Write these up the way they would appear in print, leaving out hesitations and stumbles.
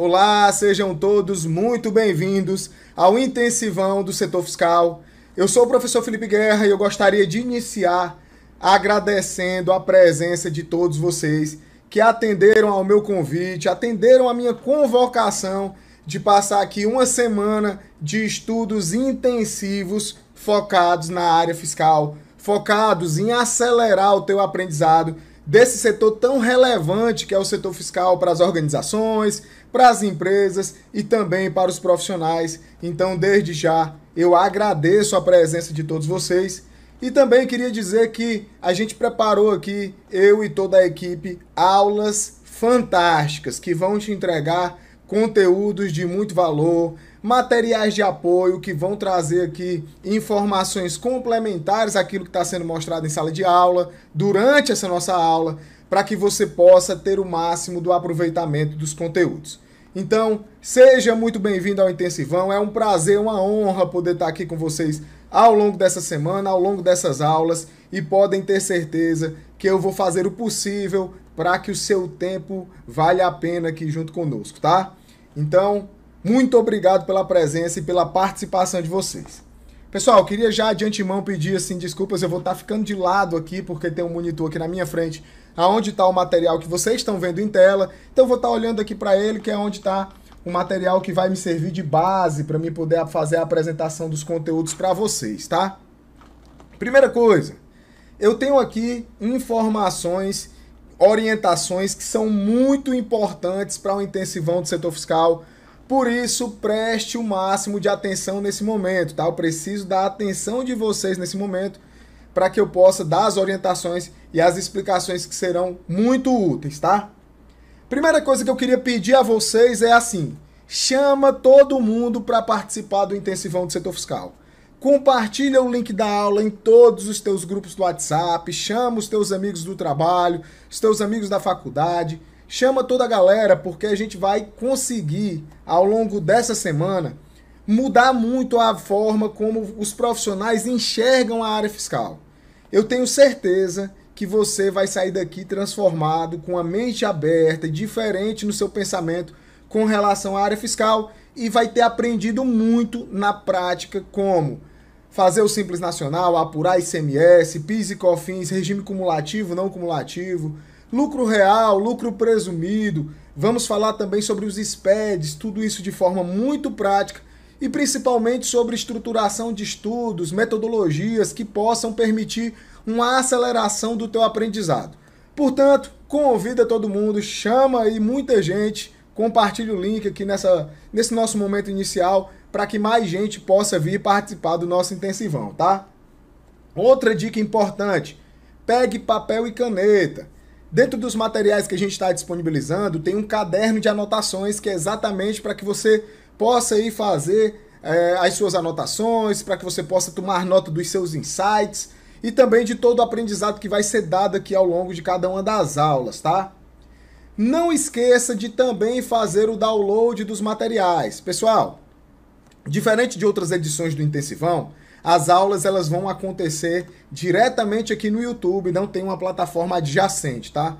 Olá, sejam todos muito bem-vindos ao Intensivão do Setor Fiscal. Eu sou o professor Felipe Guerra e eu gostaria de iniciar agradecendo a presença de todos vocês que atenderam ao meu convite, atenderam a minha convocação de passar aqui uma semana de estudos intensivos focados na área fiscal, focados em acelerar o teu aprendizado desse setor tão relevante que é o setor fiscal para as organizações, para as empresas e também para os profissionais. Então, desde já, eu agradeço a presença de todos vocês e também queria dizer que a gente preparou aqui, eu e toda a equipe, aulas fantásticas que vão te entregar conteúdos de muito valor, materiais de apoio que vão trazer aqui informações complementares àquilo que está sendo mostrado em sala de aula, durante essa nossa aula, para que você possa ter o máximo do aproveitamento dos conteúdos. Então, seja muito bem-vindo ao Intensivão, é um prazer, uma honra poder estar aqui com vocês ao longo dessa semana, ao longo dessas aulas, e podem ter certeza que eu vou fazer o possível para que o seu tempo valha a pena aqui junto conosco, tá? Então, muito obrigado pela presença e pela participação de vocês. Pessoal, eu queria já de antemão pedir assim, desculpas, eu vou estar ficando de lado aqui porque tem um monitor aqui na minha frente, aonde está o material que vocês estão vendo em tela. Então eu vou estar olhando aqui para ele, que é onde está o material que vai me servir de base para mim poder fazer a apresentação dos conteúdos para vocês, tá? Primeira coisa, eu tenho aqui informações, orientações que são muito importantes para o intensivão do setor fiscal. Por isso, preste o máximo de atenção nesse momento, tá? Eu preciso da atenção de vocês nesse momento para que eu possa dar as orientações e as explicações que serão muito úteis, tá? Primeira coisa que eu queria pedir a vocês é assim: chama todo mundo para participar do intensivão do setor fiscal. Compartilha o link da aula em todos os teus grupos do WhatsApp, chama os teus amigos do trabalho, os teus amigos da faculdade, chama toda a galera, porque a gente vai conseguir, ao longo dessa semana, mudar muito a forma como os profissionais enxergam a área fiscal. Eu tenho certeza que você vai sair daqui transformado, com a mente aberta e diferente no seu pensamento com relação à área fiscal e vai ter aprendido muito na prática como fazer o Simples Nacional, apurar ICMS, PIS e COFINS, regime cumulativo, não cumulativo, lucro real, lucro presumido. Vamos falar também sobre os SPEDs, tudo isso de forma muito prática e principalmente sobre estruturação de estudos, metodologias que possam permitir uma aceleração do teu aprendizado. Portanto, convida todo mundo, chama aí muita gente, compartilha o link aqui nesse nosso momento inicial para que mais gente possa vir participar do nosso intensivão, tá? Outra dica importante, pegue papel e caneta. Dentro dos materiais que a gente está disponibilizando, tem um caderno de anotações que é exatamente para que você possa ir fazer as suas anotações, para que você possa tomar nota dos seus insights e também de todo o aprendizado que vai ser dado aqui ao longo de cada uma das aulas, tá? Não esqueça de também fazer o download dos materiais. Pessoal, diferente de outras edições do Intensivão, as aulas elas vão acontecer diretamente aqui no YouTube, não tem uma plataforma adjacente, tá?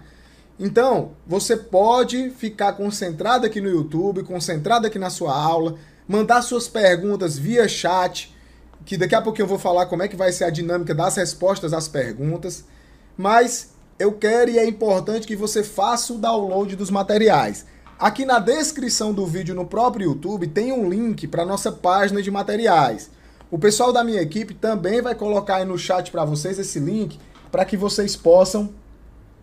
Então, você pode ficar concentrado aqui no YouTube, concentrado aqui na sua aula, mandar suas perguntas via chat, que daqui a pouquinho eu vou falar como é que vai ser a dinâmica das respostas às perguntas, mas eu quero e é importante que você faça o download dos materiais. Aqui na descrição do vídeo no próprio YouTube tem um link para a nossa página de materiais. O pessoal da minha equipe também vai colocar aí no chat para vocês esse link para que vocês possam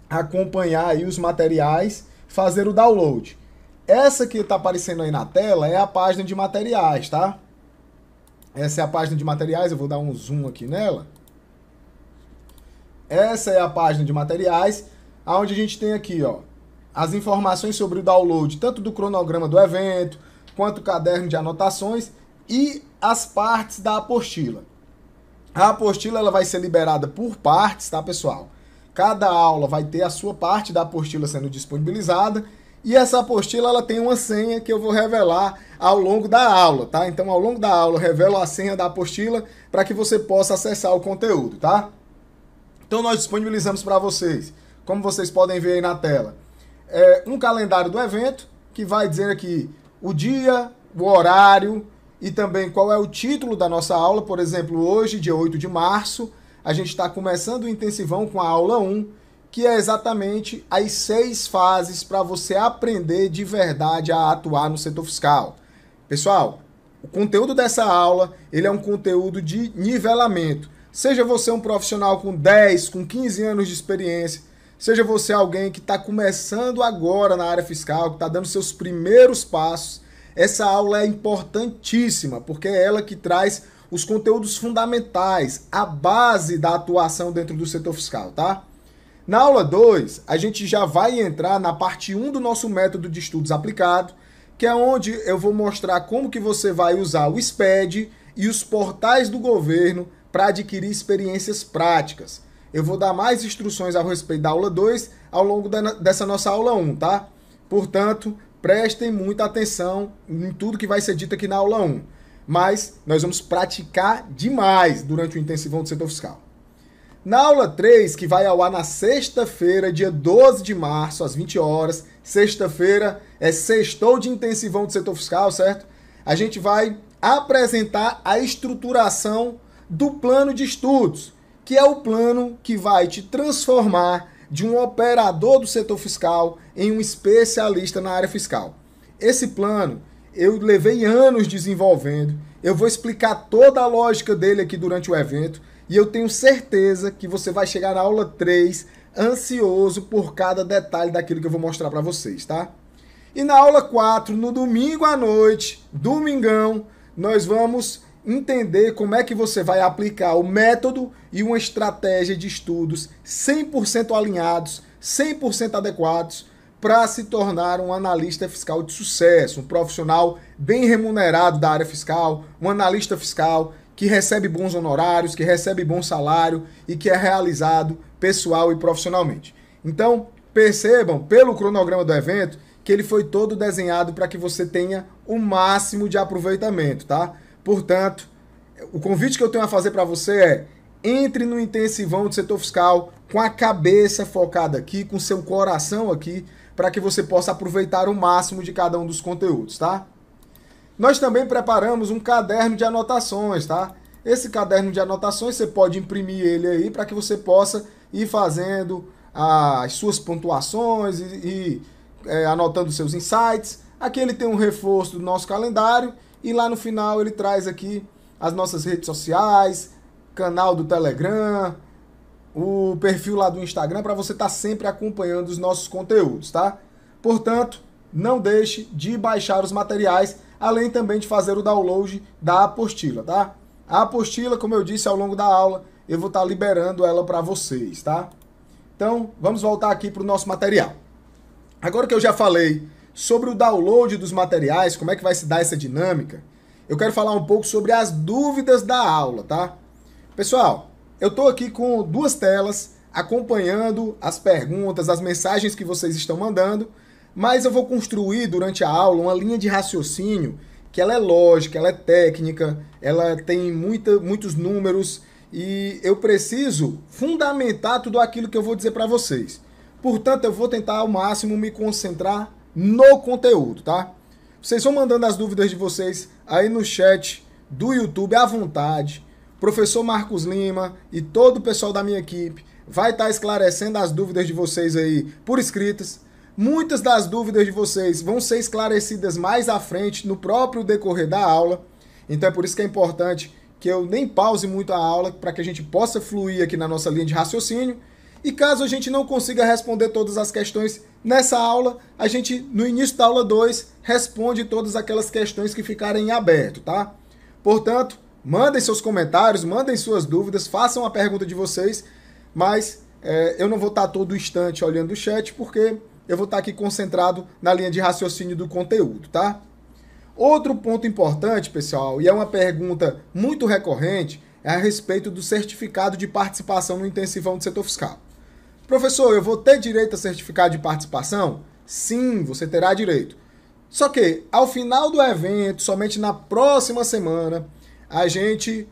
acompanhar aí os materiais, fazer o download. Essa que está aparecendo aí na tela é a página de materiais, tá? Essa é a página de materiais, eu vou dar um zoom aqui nela. Essa é a página de materiais, onde a gente tem aqui, ó, as informações sobre o download, tanto do cronograma do evento, quanto o caderno de anotações e as partes da apostila. A apostila ela vai ser liberada por partes, tá, pessoal? Cada aula vai ter a sua parte da apostila sendo disponibilizada e essa apostila ela tem uma senha que eu vou revelar ao longo da aula, tá? Então, ao longo da aula, eu revelo a senha da apostila para que você possa acessar o conteúdo, tá? Então, nós disponibilizamos para vocês, como vocês podem ver aí na tela, um calendário do evento, que vai dizer aqui o dia, o horário e também qual é o título da nossa aula. Por exemplo, hoje, dia 8 de março, a gente está começando o intensivão com a aula 1, que é exatamente as 6 fases para você aprender de verdade a atuar no setor fiscal. Pessoal, o conteúdo dessa aula, ele é um conteúdo de nivelamento. Seja você um profissional com 10, com 15 anos de experiência, seja você alguém que está começando agora na área fiscal, que está dando seus primeiros passos, essa aula é importantíssima, porque é ela que traz os conteúdos fundamentais, a base da atuação dentro do setor fiscal, tá? Na aula 2, a gente já vai entrar na parte 1 do nosso método de estudos aplicado, que é onde eu vou mostrar como que você vai usar o SPED e os portais do governo para adquirir experiências práticas. Eu vou dar mais instruções a respeito da aula 2 ao longo dessa nossa aula 1, tá? Portanto, prestem muita atenção em tudo que vai ser dito aqui na aula 1. Mas nós vamos praticar demais durante o intensivão do setor fiscal. Na aula 3, que vai ao ar na sexta-feira, dia 12 de março, às 20 horas, sexta-feira é sextou de intensivão do setor fiscal, certo? A gente vai apresentar a estruturação do plano de estudos, que é o plano que vai te transformar de um operador do setor fiscal em um especialista na área fiscal. Esse plano eu levei anos desenvolvendo, eu vou explicar toda a lógica dele aqui durante o evento, e eu tenho certeza que você vai chegar na aula 3 ansioso por cada detalhe daquilo que eu vou mostrar para vocês, tá? E na aula 4, no domingo à noite, domingão, nós vamos entender como é que você vai aplicar o método e uma estratégia de estudos 100% alinhados, 100% adequados para se tornar um analista fiscal de sucesso, um profissional bem remunerado da área fiscal, um analista fiscal que recebe bons honorários, que recebe bom salário e que é realizado pessoal e profissionalmente. Então, percebam pelo cronograma do evento que ele foi todo desenhado para que você tenha o máximo de aproveitamento, tá? Portanto, o convite que eu tenho a fazer para você é: entre no intensivão do setor fiscal com a cabeça focada aqui, com seu coração aqui, para que você possa aproveitar o máximo de cada um dos conteúdos, tá? Nós também preparamos um caderno de anotações, tá? Esse caderno de anotações você pode imprimir ele aí para que você possa ir fazendo as suas pontuações e anotando seus insights. Aqui ele tem um reforço do nosso calendário e lá no final ele traz aqui as nossas redes sociais, canal do Telegram, o perfil lá do Instagram para você estar sempre acompanhando os nossos conteúdos, tá? Portanto, não deixe de baixar os materiais, além também de fazer o download da apostila, tá? A apostila, como eu disse ao longo da aula, eu vou estar liberando ela para vocês, tá? Então, vamos voltar aqui para o nosso material. Agora que eu já falei sobre o download dos materiais, como é que vai se dar essa dinâmica, eu quero falar um pouco sobre as dúvidas da aula, tá? Pessoal, eu estou aqui com 2 telas acompanhando as perguntas, as mensagens que vocês estão mandando, mas eu vou construir durante a aula uma linha de raciocínio que ela é lógica, ela é técnica, ela tem muitos números e eu preciso fundamentar tudo aquilo que eu vou dizer para vocês. Portanto, eu vou tentar ao máximo me concentrar no conteúdo, tá? Vocês vão mandando as dúvidas de vocês aí no chat do YouTube à vontade. Professor Marcos Lima e todo o pessoal da minha equipe vai estar esclarecendo as dúvidas de vocês aí por escritas. Muitas das dúvidas de vocês vão ser esclarecidas mais à frente no próprio decorrer da aula. Então é por isso que é importante que eu nem pause muito a aula para que a gente possa fluir aqui na nossa linha de raciocínio. E caso a gente não consiga responder todas as questões nessa aula, a gente, no início da aula 2, responde todas aquelas questões que ficarem em aberto, tá? Portanto, mandem seus comentários, mandem suas dúvidas, façam a pergunta de vocês, mas eu não vou estar todo instante olhando o chat, porque eu vou estar aqui concentrado na linha de raciocínio do conteúdo, tá? Outro ponto importante, pessoal, e é uma pergunta muito recorrente, é a respeito do certificado de participação no intensivão do setor fiscal. Professor, eu vou ter direito a certificado de participação? Sim, você terá direito. Só que, ao final do evento, somente na próxima semana, a gente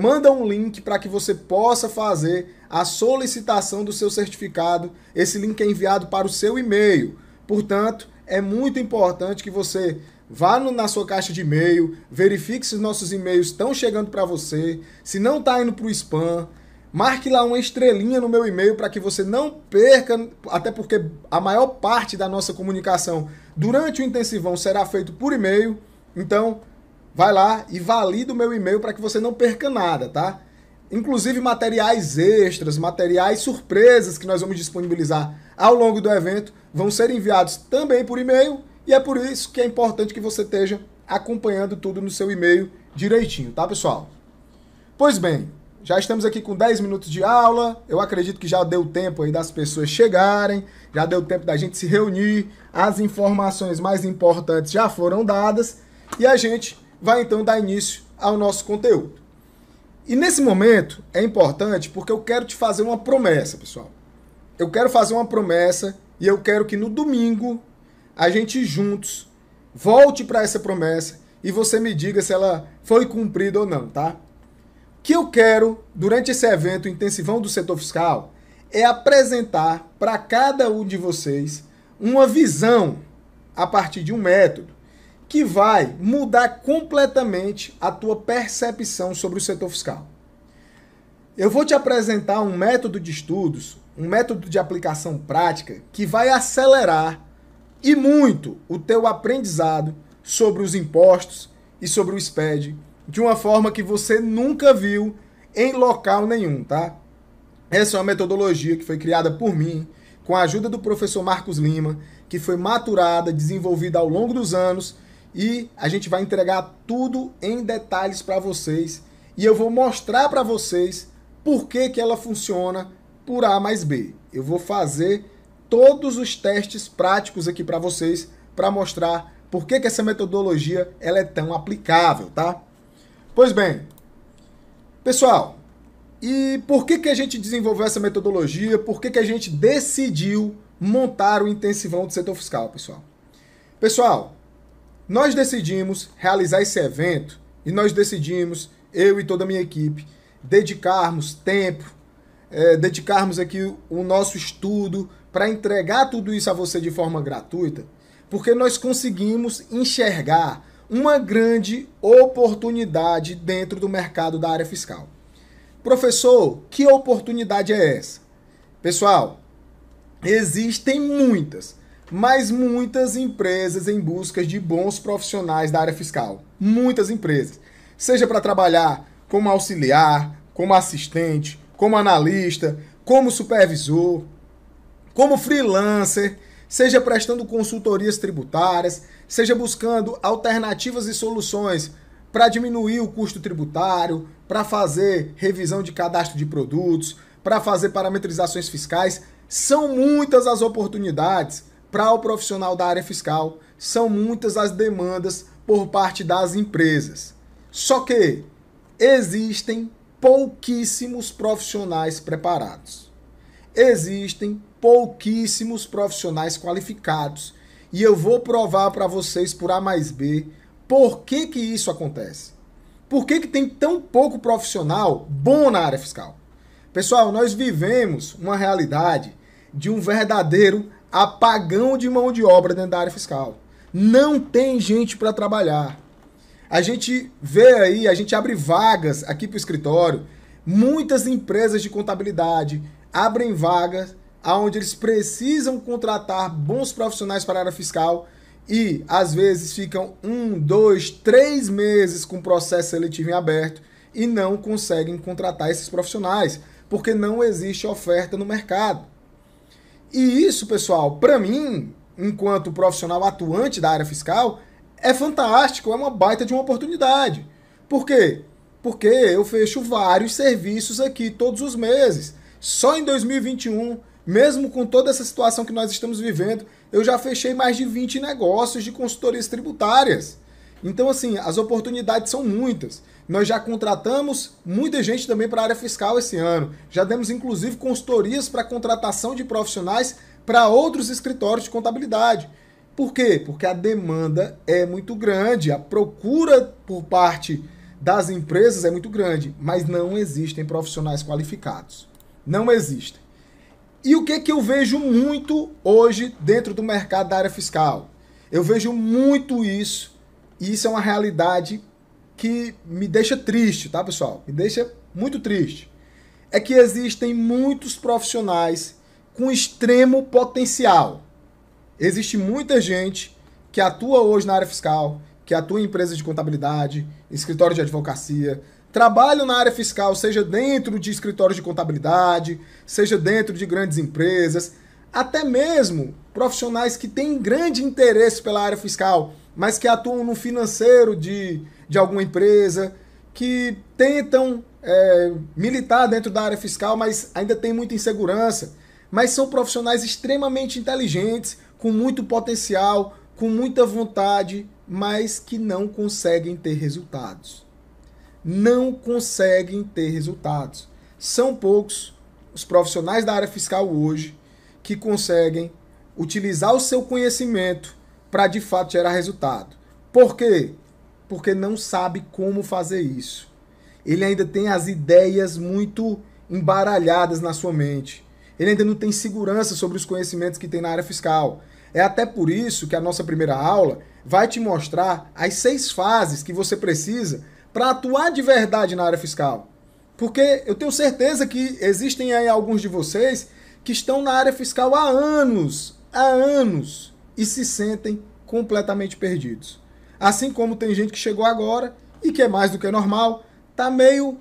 manda um link para que você possa fazer a solicitação do seu certificado. Esse link é enviado para o seu e-mail. Portanto, é muito importante que você vá na sua caixa de e-mail, verifique se os nossos e-mails estão chegando para você, se não está indo para o spam, marque lá uma estrelinha no meu e-mail para que você não perca, até porque a maior parte da nossa comunicação durante o intensivão será feito por e-mail, então vai lá e valida o meu e-mail para que você não perca nada, tá? Inclusive materiais extras, materiais surpresas que nós vamos disponibilizar ao longo do evento vão ser enviados também por e-mail e é por isso que é importante que você esteja acompanhando tudo no seu e-mail direitinho, tá, pessoal? Pois bem, já estamos aqui com 10 minutos de aula, eu acredito que já deu tempo aí das pessoas chegarem, já deu tempo da gente se reunir, as informações mais importantes já foram dadas e a gente vai então dar início ao nosso conteúdo. E nesse momento é importante porque eu quero te fazer uma promessa, pessoal. Eu quero fazer uma promessa e eu quero que no domingo a gente juntos volte para essa promessa e você me diga se ela foi cumprida ou não, tá? O que eu quero durante esse evento intensivão do setor fiscal é apresentar para cada um de vocês uma visão a partir de um método que vai mudar completamente a tua percepção sobre o setor fiscal. Eu vou te apresentar um método de estudos, um método de aplicação prática que vai acelerar e muito o teu aprendizado sobre os impostos e sobre o SPED de uma forma que você nunca viu em local nenhum, tá? Essa é uma metodologia que foi criada por mim, com a ajuda do professor Marcos Lima, que foi maturada, desenvolvida ao longo dos anos, e a gente vai entregar tudo em detalhes para vocês. E eu vou mostrar para vocês por que ela funciona por A mais B. Eu vou fazer todos os testes práticos aqui para vocês para mostrar por que essa metodologia ela é tão aplicável, tá? Pois bem, pessoal, e por que a gente desenvolveu essa metodologia? Por que a gente decidiu montar o intensivão do setor fiscal, pessoal? Pessoal, nós decidimos realizar esse evento e nós decidimos, eu e toda a minha equipe, dedicarmos tempo, dedicarmos aqui o nosso estudo para entregar tudo isso a você de forma gratuita, porque nós conseguimos enxergar uma grande oportunidade dentro do mercado da área fiscal. Professor, que oportunidade é essa? Pessoal, existem muitas, mas muitas empresas em busca de bons profissionais da área fiscal. Muitas empresas. Seja para trabalhar como auxiliar, como assistente, como analista, como supervisor, como freelancer, seja prestando consultorias tributárias, seja buscando alternativas e soluções para diminuir o custo tributário, para fazer revisão de cadastro de produtos, para fazer parametrizações fiscais. São muitas as oportunidades para o profissional da área fiscal, são muitas as demandas por parte das empresas. Só que existem pouquíssimos profissionais preparados. Existem pouquíssimos profissionais qualificados. E eu vou provar para vocês por A mais B por que isso acontece. Por que tem tão pouco profissional bom na área fiscal? Pessoal, nós vivemos uma realidade de um verdadeiro apagão de mão de obra dentro da área fiscal. Não tem gente para trabalhar. A gente vê aí, a gente abre vagas aqui para o escritório, muitas empresas de contabilidade abrem vagas onde eles precisam contratar bons profissionais para a área fiscal e às vezes ficam 1, 2, 3 meses com o processo seletivo em aberto e não conseguem contratar esses profissionais, porque não existe oferta no mercado. E isso, pessoal, para mim, enquanto profissional atuante da área fiscal, é fantástico, é uma baita de uma oportunidade. Por quê? Porque eu fecho vários serviços aqui todos os meses. Só em 2021, mesmo com toda essa situação que nós estamos vivendo, eu já fechei mais de 20 negócios de consultorias tributárias. Então, assim, as oportunidades são muitas. Nós já contratamos muita gente também para a área fiscal esse ano. Já demos, inclusive, consultorias para contratação de profissionais para outros escritórios de contabilidade. Por quê? Porque a demanda é muito grande, a procura por parte das empresas é muito grande, mas não existem profissionais qualificados. Não existem. E o que eu vejo muito hoje dentro do mercado da área fiscal? Eu vejo muito isso, e isso é uma realidade que me deixa triste, tá, pessoal? Me deixa muito triste. É que existem muitos profissionais com extremo potencial. Existe muita gente que atua hoje na área fiscal, que atua em empresas de contabilidade, escritório de advocacia, trabalham na área fiscal, seja dentro de escritórios de contabilidade, seja dentro de grandes empresas, até mesmo profissionais que têm grande interesse pela área fiscal, mas que atuam no financeiro de alguma empresa, que tentam militar dentro da área fiscal, mas ainda tem muita insegurança. Mas são profissionais extremamente inteligentes, com muito potencial, com muita vontade, mas que não conseguem ter resultados. Não conseguem ter resultados. São poucos os profissionais da área fiscal hoje que conseguem utilizar o seu conhecimento para de fato gerar resultado. Por quê? Porque não sabe como fazer isso. Ele ainda tem as ideias muito embaralhadas na sua mente. Ele ainda não tem segurança sobre os conhecimentos que tem na área fiscal. É até por isso que a nossa primeira aula vai te mostrar as 6 fases que você precisa para atuar de verdade na área fiscal. Porque eu tenho certeza que existem aí alguns de vocês que estão na área fiscal há anos, e se sentem completamente perdidos. Assim como tem gente que chegou agora e que é mais do que normal, tá meio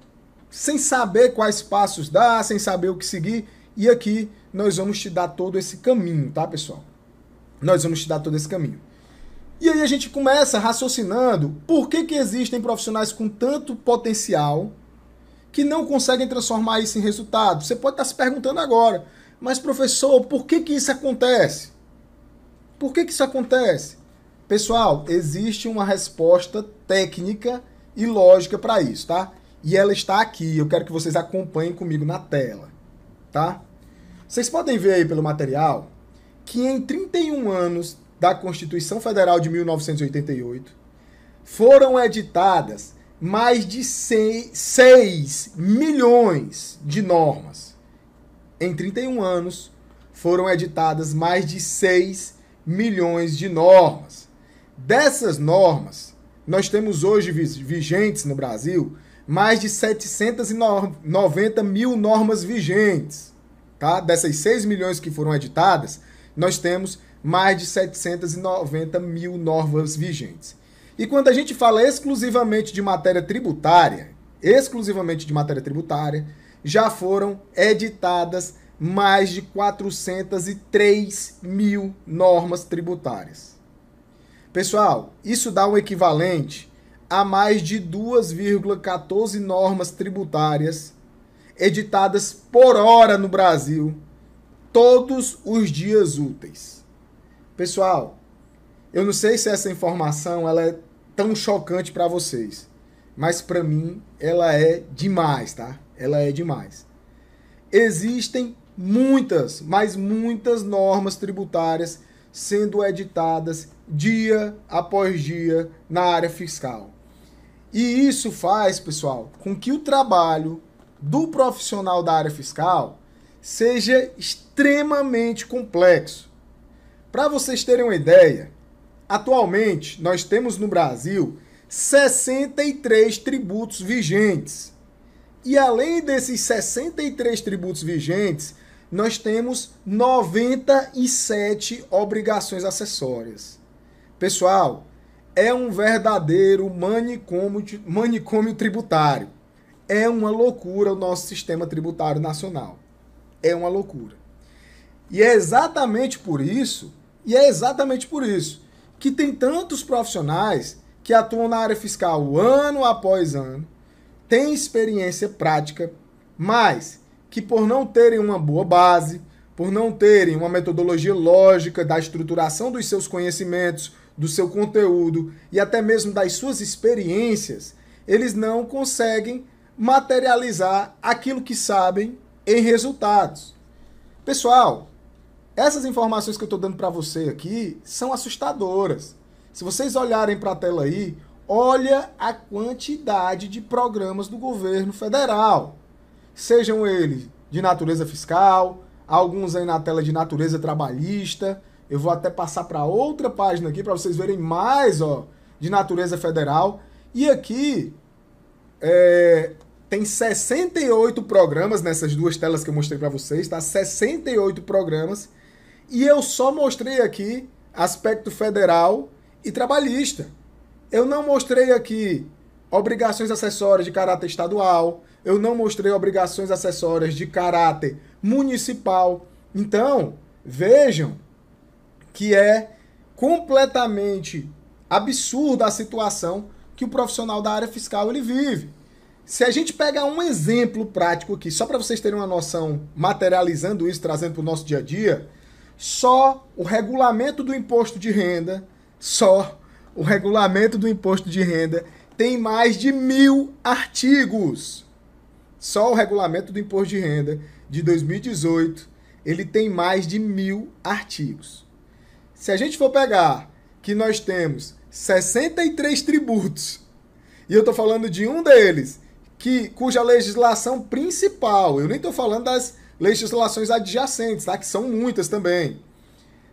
sem saber quais passos dar, sem saber o que seguir, e aqui nós vamos te dar todo esse caminho, tá, pessoal? Nós vamos te dar todo esse caminho. E aí a gente começa raciocinando por que existem profissionais com tanto potencial que não conseguem transformar isso em resultado. Você pode estar se perguntando agora, mas professor, por que isso acontece? Por que isso acontece? Pessoal, existe uma resposta técnica e lógica para isso, tá? E ela está aqui, eu quero que vocês acompanhem comigo na tela, tá? Vocês podem ver aí pelo material que em 31 anos da Constituição Federal de 1988 foram editadas mais de 6 milhões de normas. Em 31 anos foram editadas mais de 6 milhões de normas. Dessas normas, nós temos hoje vigentes no Brasil mais de 790 mil normas vigentes. Tá? Dessas 6 milhões que foram editadas, nós temos mais de 790 mil normas vigentes. E quando a gente fala exclusivamente de matéria tributária, já foram editadas mais de 403 mil normas tributárias. Pessoal, isso dá um equivalente a mais de 2,14 normas tributárias editadas por hora no Brasil, todos os dias úteis. Pessoal, eu não sei se essa informação ela é tão chocante para vocês, mas para mim ela é demais, tá? Ela é demais. Existem muitas, mas muitas normas tributárias sendo editadas dia após dia na área fiscal. E isso faz, pessoal, com que o trabalho do profissional da área fiscal seja extremamente complexo. Para vocês terem uma ideia, atualmente nós temos no Brasil 63 tributos vigentes. E além desses 63 tributos vigentes, nós temos 97 obrigações acessórias. Pessoal, é um verdadeiro manicômio tributário. É uma loucura o nosso sistema tributário nacional. É uma loucura. E é exatamente por isso que tem tantos profissionais que atuam na área fiscal ano após ano, têm experiência prática, mas que por não terem uma boa base, por não terem uma metodologia lógica da estruturação dos seus conhecimentos, do seu conteúdo e até mesmo das suas experiências, eles não conseguem materializar aquilo que sabem em resultados. Pessoal, essas informações que eu estou dando para você aqui são assustadoras. Se vocês olharem para a tela aí, olha a quantidade de programas do governo federal. Sejam eles de natureza fiscal, alguns aí na tela de natureza trabalhista, Eu vou até passar para outra página aqui para vocês verem mais, ó, de natureza federal. E aqui tem 68 programas nessas duas telas que eu mostrei para vocês, tá? 68 programas. E eu só mostrei aqui aspecto federal e trabalhista. Eu não mostrei aqui obrigações acessórias de caráter estadual. Eu não mostrei obrigações acessórias de caráter municipal. Então, vejam que é completamente absurda a situação que o profissional da área fiscal ele vive. Se a gente pegar um exemplo prático aqui, só para vocês terem uma noção, materializando isso, trazendo para o nosso dia a dia, só o regulamento do imposto de renda, tem mais de 1.000 artigos. Só o regulamento do imposto de renda de 2018, ele tem mais de 1.000 artigos. Se a gente for pegar que nós temos 63 tributos, e eu estou falando de um deles, cuja legislação principal, eu nem estou falando das legislações adjacentes, tá? Que são muitas também.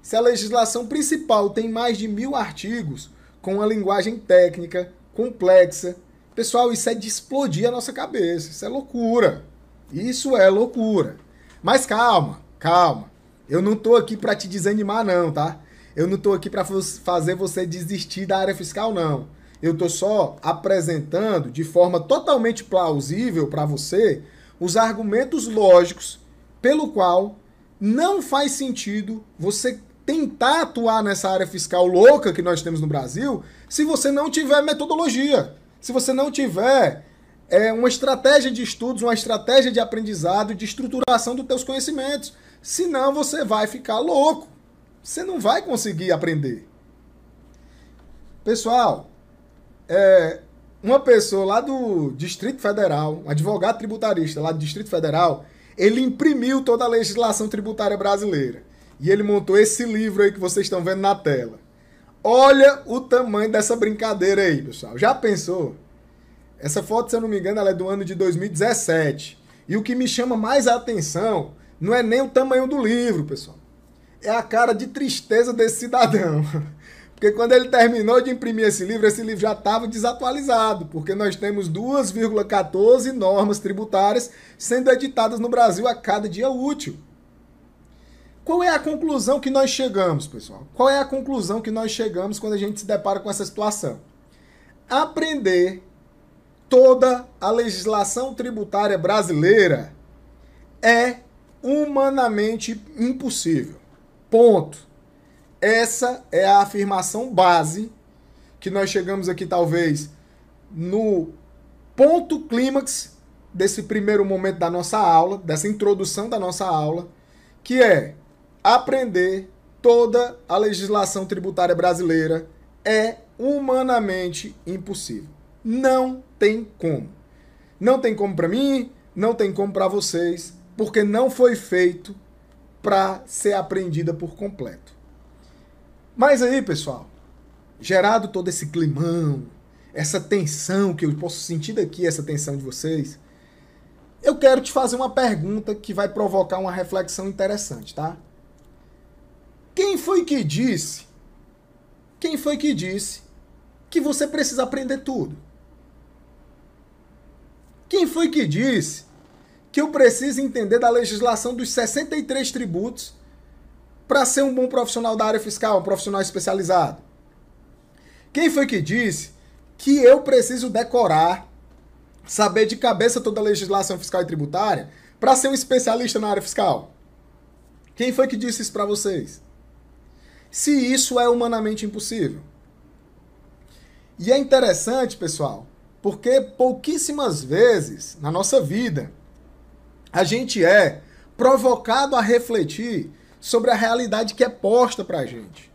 Se a legislação principal tem mais de 1.000 artigos, com uma linguagem técnica, complexa, pessoal, isso é de explodir a nossa cabeça, isso é loucura. Isso é loucura. Mas calma. Eu não estou aqui para te desanimar não, tá? Eu não estou aqui para fazer você desistir da área fiscal, não. Eu estou só apresentando de forma totalmente plausível para você os argumentos lógicos pelo qual não faz sentido você tentar atuar nessa área fiscal louca que nós temos no Brasil se você não tiver metodologia, se você não tiver uma estratégia de estudos, uma estratégia de aprendizado, de estruturação dos teus conhecimentos. Senão você vai ficar louco. Você não vai conseguir aprender. Pessoal, uma pessoa lá do Distrito Federal, um advogado tributarista lá do Distrito Federal, ele imprimiu toda a legislação tributária brasileira. E ele montou esse livro aí que vocês estão vendo na tela. Olha o tamanho dessa brincadeira aí, pessoal. Já pensou? Essa foto, se eu não me engano, ela é do ano de 2017. E o que me chama mais a atenção não é nem o tamanho do livro, pessoal. É a cara de tristeza desse cidadão. Porque quando ele terminou de imprimir esse livro já estava desatualizado, porque nós temos 2,14 normas tributárias sendo editadas no Brasil a cada dia útil. Qual é a conclusão que nós chegamos, pessoal? Qual é a conclusão que nós chegamos quando a gente se depara com essa situação? Aprender toda a legislação tributária brasileira é humanamente impossível. Ponto. Essa é a afirmação base que nós chegamos aqui, talvez, no ponto clímax desse primeiro momento da nossa aula, dessa introdução da nossa aula, que é aprender toda a legislação tributária brasileira é humanamente impossível. Não tem como. Não tem como para mim, não tem como para vocês, porque não foi feito para ser aprendida por completo. Mas aí, pessoal, gerado todo esse climão, essa tensão que eu posso sentir daqui, essa tensão de vocês, eu quero te fazer uma pergunta que vai provocar uma reflexão interessante, tá? Quem foi que disse que você precisa aprender tudo? Quem foi que disse que eu preciso entender da legislação dos 63 tributos para ser um bom profissional da área fiscal, um profissional especializado? Quem foi que disse que eu preciso decorar, saber de cabeça toda a legislação fiscal e tributária para ser um especialista na área fiscal? Quem foi que disse isso para vocês? Se isso é humanamente impossível. E é interessante, pessoal, porque pouquíssimas vezes na nossa vida a gente é provocado a refletir sobre a realidade que é posta pra gente.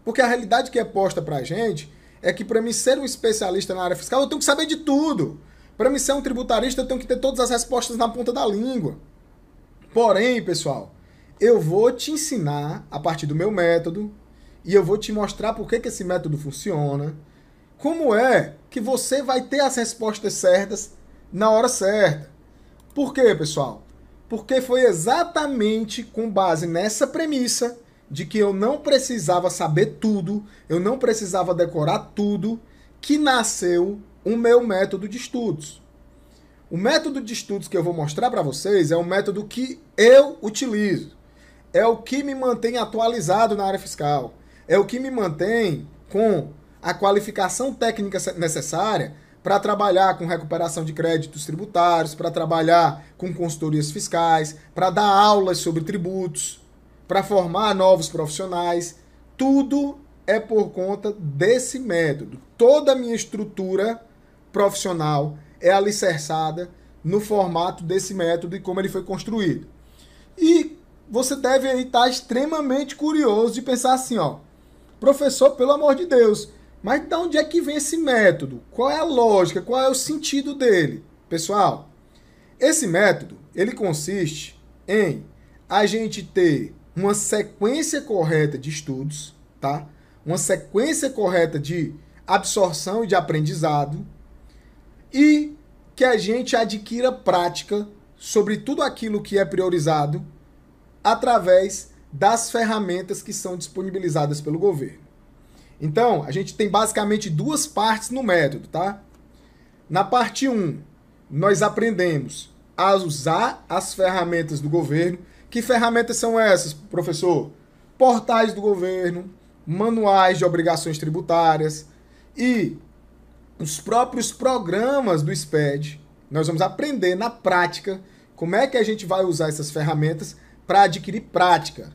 Porque a realidade que é posta pra gente é que para mim ser um especialista na área fiscal eu tenho que saber de tudo. Para mim ser um tributarista eu tenho que ter todas as respostas na ponta da língua. Porém, pessoal, eu vou te ensinar a partir do meu método e eu vou te mostrar por que esse método funciona, como é que você vai ter as respostas certas na hora certa. Por quê, pessoal? Porque foi exatamente com base nessa premissa de que eu não precisava saber tudo, eu não precisava decorar tudo, que nasceu o meu método de estudos. O método de estudos que eu vou mostrar para vocês é um método que eu utilizo. É o que me mantém atualizado na área fiscal. É o que me mantém com a qualificação técnica necessária para trabalhar com recuperação de créditos tributários, para trabalhar com consultorias fiscais, para dar aulas sobre tributos, para formar novos profissionais. Tudo é por conta desse método. Toda a minha estrutura profissional é alicerçada no formato desse método e como ele foi construído. E você deve aí estar extremamente curioso de pensar assim, ó, professor, pelo amor de Deus, mas de onde é que vem esse método? Qual é a lógica? Qual é o sentido dele? Pessoal, esse método, ele consiste em a gente ter uma sequência correta de estudos, tá? Uma sequência correta de absorção e de aprendizado, e que a gente adquira prática sobre tudo aquilo que é priorizado através das ferramentas que são disponibilizadas pelo governo. Então, a gente tem basicamente duas partes no método, tá? Na parte 1, nós aprendemos a usar as ferramentas do governo. Que ferramentas são essas, professor? Portais do governo, manuais de obrigações tributárias e os próprios programas do SPED. Nós vamos aprender na prática como é que a gente vai usar essas ferramentas para adquirir prática.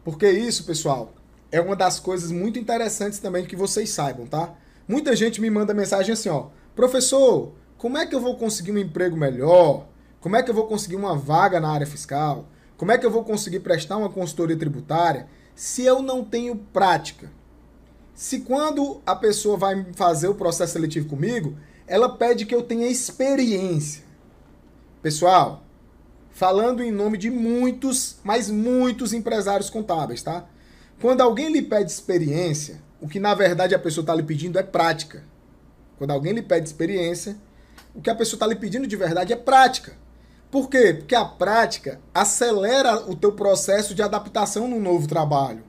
Porque isso, pessoal, é uma das coisas muito interessantes também que vocês saibam, tá? Muita gente me manda mensagem assim, ó, professor, como é que eu vou conseguir um emprego melhor? Como é que eu vou conseguir uma vaga na área fiscal? Como é que eu vou conseguir prestar uma consultoria tributária se eu não tenho prática? Se quando a pessoa vai fazer o processo seletivo comigo, ela pede que eu tenha experiência. Pessoal, falando em nome de muitos, mas muitos empresários contábeis, tá? Quando alguém lhe pede experiência, o que na verdade a pessoa está lhe pedindo é prática. Quando alguém lhe pede experiência, o que a pessoa está lhe pedindo de verdade é prática. Por quê? Porque a prática acelera o teu processo de adaptação no novo trabalho.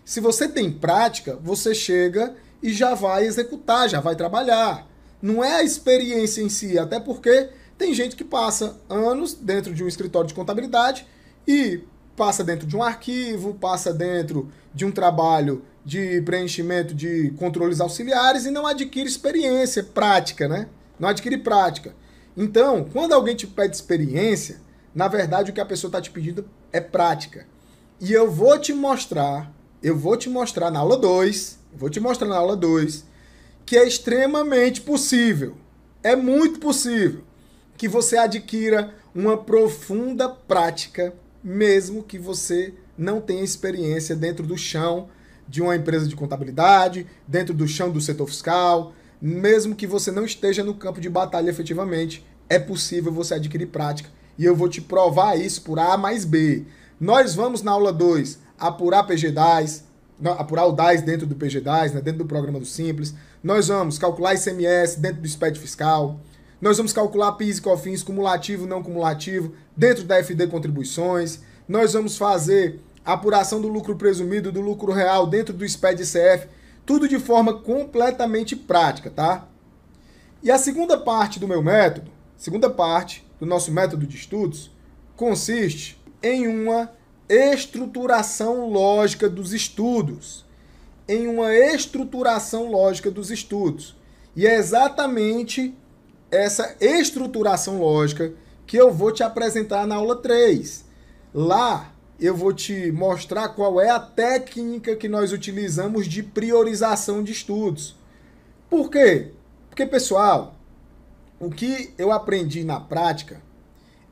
Se você tem prática, você chega e já vai executar, já vai trabalhar. Não é a experiência em si, até porque tem gente que passa anos dentro de um escritório de contabilidade e passa dentro de um arquivo, passa dentro de um trabalho de preenchimento de controles auxiliares e não adquire experiência, prática, né? Não adquire prática. Então, quando alguém te pede experiência, na verdade o que a pessoa está te pedindo é prática. E eu vou te mostrar na aula 2, que é extremamente possível, é muito possível, que você adquira uma profunda prática, mesmo que você não tenha experiência dentro do chão de uma empresa de contabilidade, dentro do chão do setor fiscal, mesmo que você não esteja no campo de batalha efetivamente, é possível você adquirir prática. E eu vou te provar isso por A mais B. Nós vamos na aula 2 apurar PG-10, apurar o DAS dentro do PG-10, né, dentro do programa do Simples. Nós vamos calcular ICMS dentro do SPED fiscal. Nós vamos calcular PIS e COFINS cumulativo e não cumulativo dentro da FD Contribuições. Nós vamos fazer a apuração do lucro presumido, do lucro real dentro do SPED ICF. Tudo de forma completamente prática, tá? E a segunda parte do meu método, segunda parte do nosso método de estudos, consiste em uma estruturação lógica dos estudos. Em uma estruturação lógica dos estudos. E é exatamente essa estruturação lógica que eu vou te apresentar na aula 3. Lá eu vou te mostrar qual é a técnica que nós utilizamos de priorização de estudos. Por quê? Porque, pessoal, o que eu aprendi na prática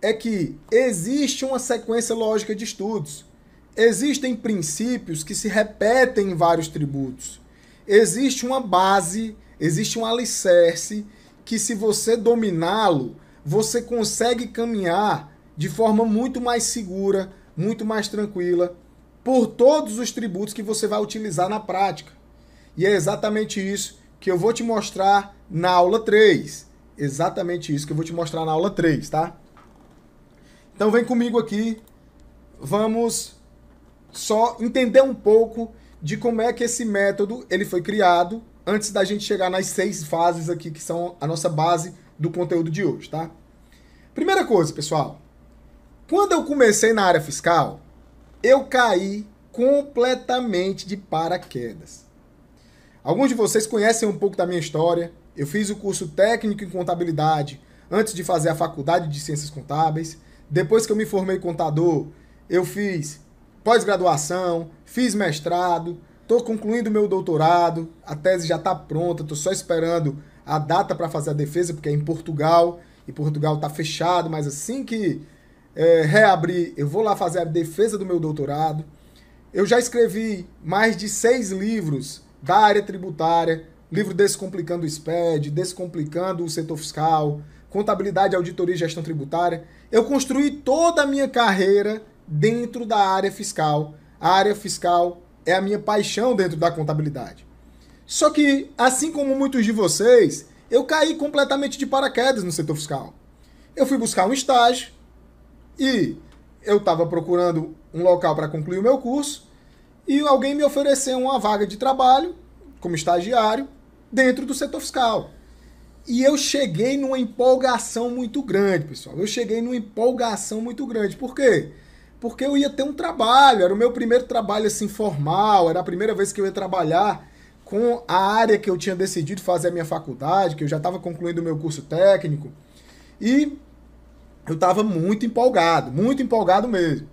é que existe uma sequência lógica de estudos. Existem princípios que se repetem em vários tributos. Existe uma base, existe um alicerce que, se você dominá-lo, você consegue caminhar de forma muito mais segura, muito mais tranquila, por todos os tributos que você vai utilizar na prática. E é exatamente isso que eu vou te mostrar na aula 3. Exatamente isso que eu vou te mostrar na aula 3, tá? Então vem comigo aqui, vamos só entender um pouco de como é que esse método ele foi criado antes da gente chegar nas 6 fases aqui que são a nossa base do conteúdo de hoje, tá? Primeira coisa, pessoal, quando eu comecei na área fiscal, eu caí completamente de paraquedas. Alguns de vocês conhecem um pouco da minha história. Eu fiz o curso técnico em contabilidade antes de fazer a faculdade de ciências contábeis. Depois que eu me formei contador, eu fiz pós-graduação, fiz mestrado, estou concluindo meu doutorado, a tese já está pronta, estou só esperando a data para fazer a defesa, porque é em Portugal, e Portugal está fechado, mas assim que reabrir, eu vou lá fazer a defesa do meu doutorado. Eu já escrevi mais de 6 livros da área tributária, livro Descomplicando o SPED, Descomplicando o Setor Fiscal, Contabilidade, Auditoria e Gestão Tributária. Eu construí toda a minha carreira dentro da área fiscal. A área fiscal é a minha paixão dentro da contabilidade. Só que, assim como muitos de vocês, eu caí completamente de paraquedas no setor fiscal. Eu fui buscar um estágio e eu estava procurando um local para concluir o meu curso e alguém me ofereceu uma vaga de trabalho como estagiário dentro do setor fiscal. E eu cheguei numa empolgação muito grande, pessoal. Eu cheguei numa empolgação muito grande. Por quê? Porque eu ia ter um trabalho, era o meu primeiro trabalho assim formal, era a primeira vez que eu ia trabalhar com a área que eu tinha decidido fazer a minha faculdade, que eu já estava concluindo o meu curso técnico. E eu estava muito empolgado mesmo.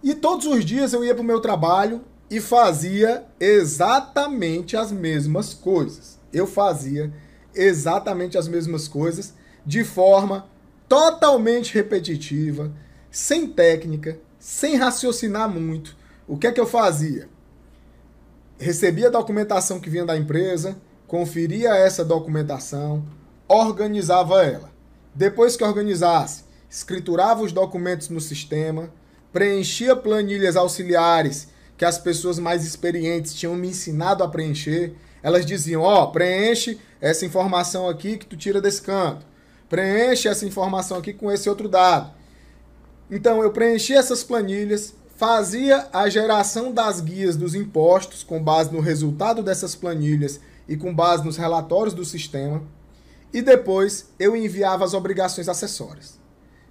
E todos os dias eu ia para o meu trabalho e fazia exatamente as mesmas coisas. Eu fazia exatamente as mesmas coisas de forma totalmente repetitiva, sem técnica, sem raciocinar muito. O que é que eu fazia? Recebia a documentação que vinha da empresa, conferia essa documentação, organizava ela. Depois que organizasse, escriturava os documentos no sistema, preenchia planilhas auxiliares que as pessoas mais experientes tinham me ensinado a preencher. Elas diziam, preenche essa informação aqui que tu tira desse canto. Preenche essa informação aqui com esse outro dado. Então, eu preenchia essas planilhas, fazia a geração das guias dos impostos com base no resultado dessas planilhas e com base nos relatórios do sistema. E depois, eu enviava as obrigações acessórias.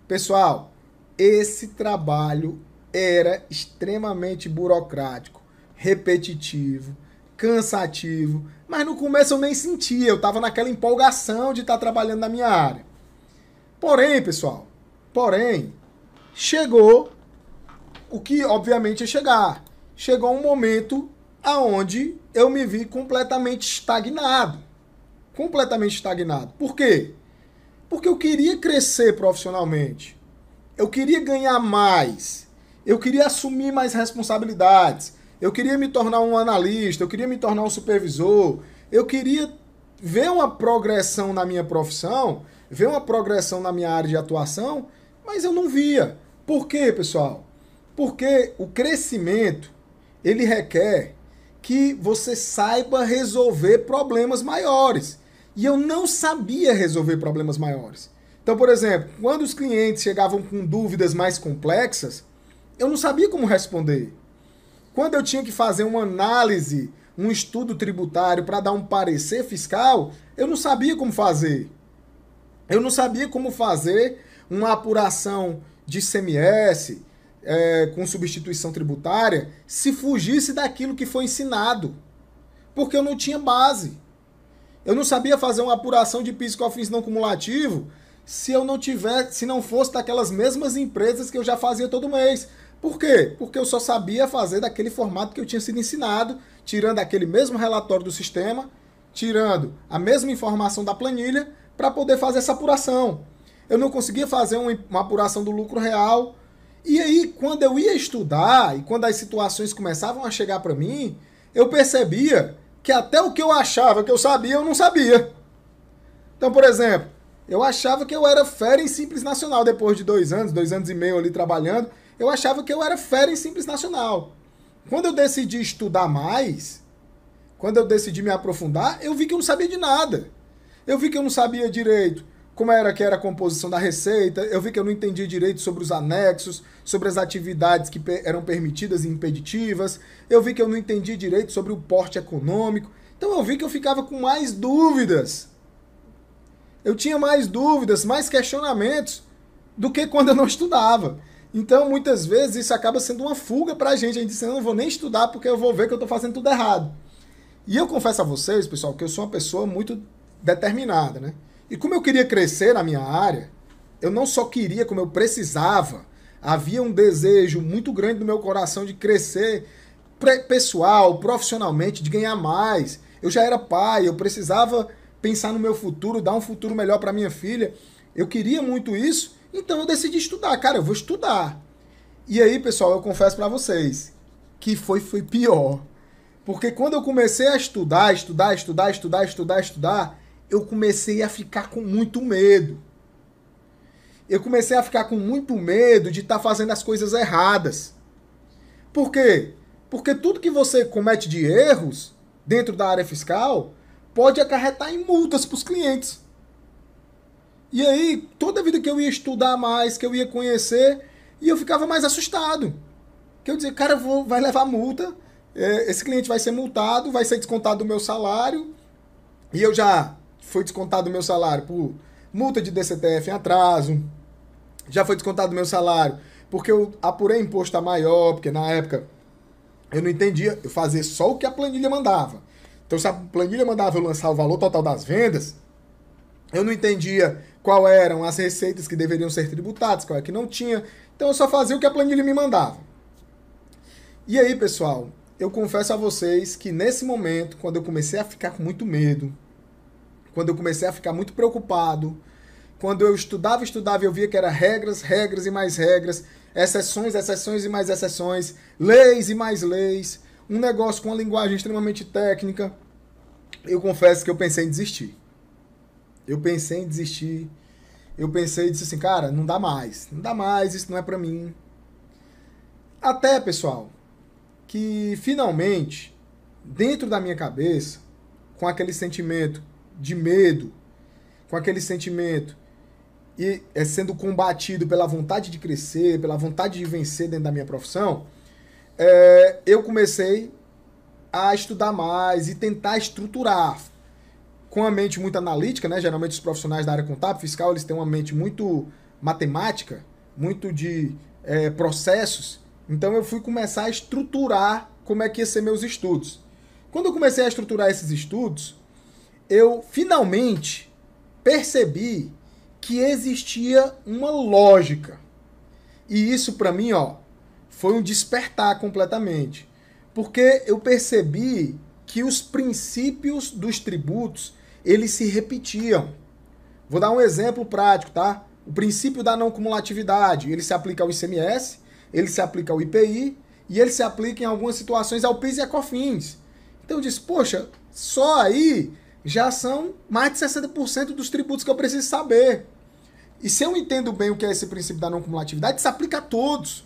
Pessoal, esse trabalho era extremamente burocrático, repetitivo, cansativo, mas no começo eu nem sentia, eu estava naquela empolgação de estar trabalhando na minha área. Porém, pessoal, chegou o que obviamente ia chegar. Chegou um momento aonde eu me vi completamente estagnado. Por quê? Porque eu queria crescer profissionalmente. Eu queria ganhar mais. Eu queria assumir mais responsabilidades. Eu queria me tornar um analista, eu queria me tornar um supervisor. Eu queria ver uma progressão na minha profissão, ver uma progressão na minha área de atuação, mas eu não via. Por quê, pessoal? Porque o crescimento, ele requer que você saiba resolver problemas maiores. E eu não sabia resolver problemas maiores. Então, por exemplo, quando os clientes chegavam com dúvidas mais complexas, eu não sabia como responder. Quando eu tinha que fazer uma análise, um estudo tributário para dar um parecer fiscal, eu não sabia como fazer. Eu não sabia como fazer uma apuração de ICMS com substituição tributária se fugisse daquilo que foi ensinado. Porque eu não tinha base. Eu não sabia fazer uma apuração de PIS e COFINS não cumulativo se não fosse daquelas mesmas empresas que eu já fazia todo mês. Por quê? Porque eu só sabia fazer daquele formato que eu tinha sido ensinado, tirando aquele mesmo relatório do sistema, tirando a mesma informação da planilha, para poder fazer essa apuração. Eu não conseguia fazer uma apuração do lucro real. E aí, quando eu ia estudar, e quando as situações começavam a chegar para mim, eu percebia que até o que eu achava que eu sabia, eu não sabia. Então, por exemplo, eu achava que eu era fera em Simples Nacional depois de 2 anos e meio ali trabalhando. Eu achava que eu era fera em Simples Nacional. Quando eu decidi estudar mais, quando eu decidi me aprofundar, eu vi que eu não sabia de nada. Eu vi que eu não sabia direito como era que era a composição da receita, eu vi que eu não entendia direito sobre os anexos, sobre as atividades que eram permitidas e impeditivas, eu vi que eu não entendia direito sobre o porte econômico, então eu vi que eu ficava com mais dúvidas. Eu tinha mais dúvidas, mais questionamentos do que quando eu não estudava. Então, muitas vezes, isso acaba sendo uma fuga pra gente. A gente diz, eu não vou nem estudar porque eu vou ver que eu tô fazendo tudo errado. E eu confesso a vocês, pessoal, que eu sou uma pessoa muito determinada, né? E como eu queria crescer na minha área, eu não só queria, como eu precisava. Havia um desejo muito grande no meu coração de crescer pessoal, profissionalmente, de ganhar mais. Eu já era pai, eu precisava pensar no meu futuro, dar um futuro melhor para minha filha. Eu queria muito isso, então eu decidi estudar. Cara, eu vou estudar. E aí, pessoal, eu confesso para vocês que foi pior. Porque quando eu comecei a estudar, eu comecei a ficar com muito medo. Eu comecei a ficar com muito medo de estar fazendo as coisas erradas. Por quê? Porque tudo que você comete de erros dentro da área fiscal pode acarretar em multas para os clientes. E aí, toda vida que eu ia estudar mais, que eu ia conhecer, e eu ficava mais assustado. Que eu dizia, cara, vai levar multa, esse cliente vai ser multado, vai ser descontado do meu salário, e eu já fui descontado do meu salário por multa de DCTF em atraso, já foi descontado do meu salário porque eu apurei imposto a maior, porque na época eu não entendia, eu fazia só o que a planilha mandava. Então, se a planilha mandava eu lançar o valor total das vendas, eu não entendia qual eram as receitas que deveriam ser tributadas, qual é que não tinha. Então, eu só fazia o que a planilha me mandava. E aí, pessoal, eu confesso a vocês que nesse momento, quando eu comecei a ficar com muito medo, quando eu comecei a ficar muito preocupado, quando eu estudava e eu via que era regras e mais regras, exceções e mais exceções, leis e mais leis, um negócio com uma linguagem extremamente técnica, eu confesso que eu pensei em desistir. Eu pensei e disse assim, cara, não dá mais, isso não é pra mim. Até, pessoal, que finalmente, dentro da minha cabeça, com aquele sentimento de medo, com aquele sentimento e sendo combatido pela vontade de crescer, pela vontade de vencer dentro da minha profissão, eu comecei a estudar mais e tentar estruturar com a mente muito analítica, né? Geralmente os profissionais da área contábil, fiscal, eles têm uma mente muito matemática, muito de processos. Então eu fui começar a estruturar como é que ia ser meus estudos. Quando eu comecei a estruturar esses estudos, eu finalmente percebi que existia uma lógica. E isso para mim, foi um despertar completamente. Porque eu percebi que os princípios dos tributos, eles se repetiam. Vou dar um exemplo prático, tá? O princípio da não cumulatividade, ele se aplica ao ICMS, ele se aplica ao IPI e ele se aplica em algumas situações ao PIS e a COFINS. Então eu disse, poxa, só aí já são mais de 60% dos tributos que eu preciso saber. E se eu entendo bem o que é esse princípio da não cumulatividade, se aplica a todos.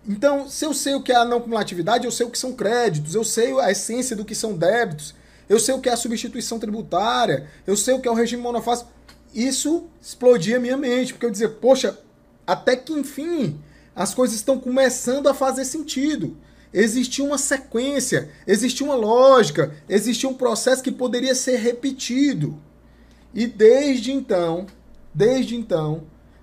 Então, se eu sei o que é a não cumulatividade, eu sei o que são créditos, eu sei a essência do que são débitos, eu sei o que é a substituição tributária, eu sei o que é o regime monofásico. Isso explodia a minha mente, porque eu dizia, poxa, até que enfim as coisas estão começando a fazer sentido. Existia uma sequência, existia uma lógica, existia um processo que poderia ser repetido. E desde então,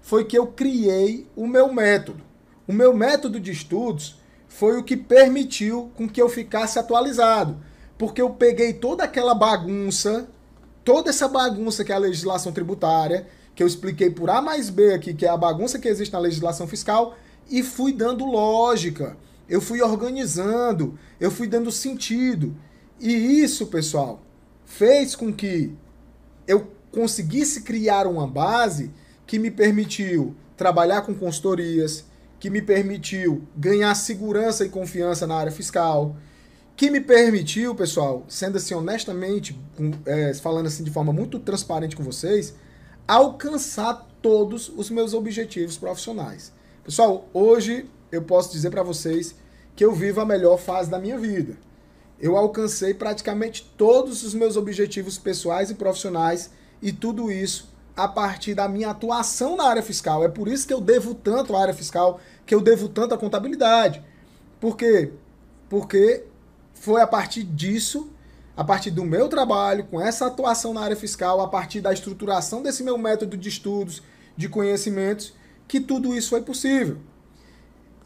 foi que eu criei o meu método. O meu método de estudos foi o que permitiu com que eu ficasse atualizado. Porque eu peguei toda aquela bagunça, toda essa bagunça que é a legislação tributária, que eu expliquei por A mais B aqui, que é a bagunça que existe na legislação fiscal, e fui dando lógica, eu fui organizando, eu fui dando sentido. E isso, pessoal, fez com que eu conseguisse criar uma base que me permitiu trabalhar com consultorias, que me permitiu ganhar segurança e confiança na área fiscal, que me permitiu, pessoal, sendo assim honestamente, falando assim de forma muito transparente com vocês, alcançar todos os meus objetivos profissionais. Pessoal, hoje eu posso dizer para vocês que eu vivo a melhor fase da minha vida. Eu alcancei praticamente todos os meus objetivos pessoais e profissionais e tudo isso a partir da minha atuação na área fiscal. É por isso que eu devo tanto à área fiscal, que eu devo tanto à contabilidade. Por quê? Porque foi a partir disso, a partir do meu trabalho, com essa atuação na área fiscal, a partir da estruturação desse meu método de estudos, de conhecimentos, que tudo isso foi possível.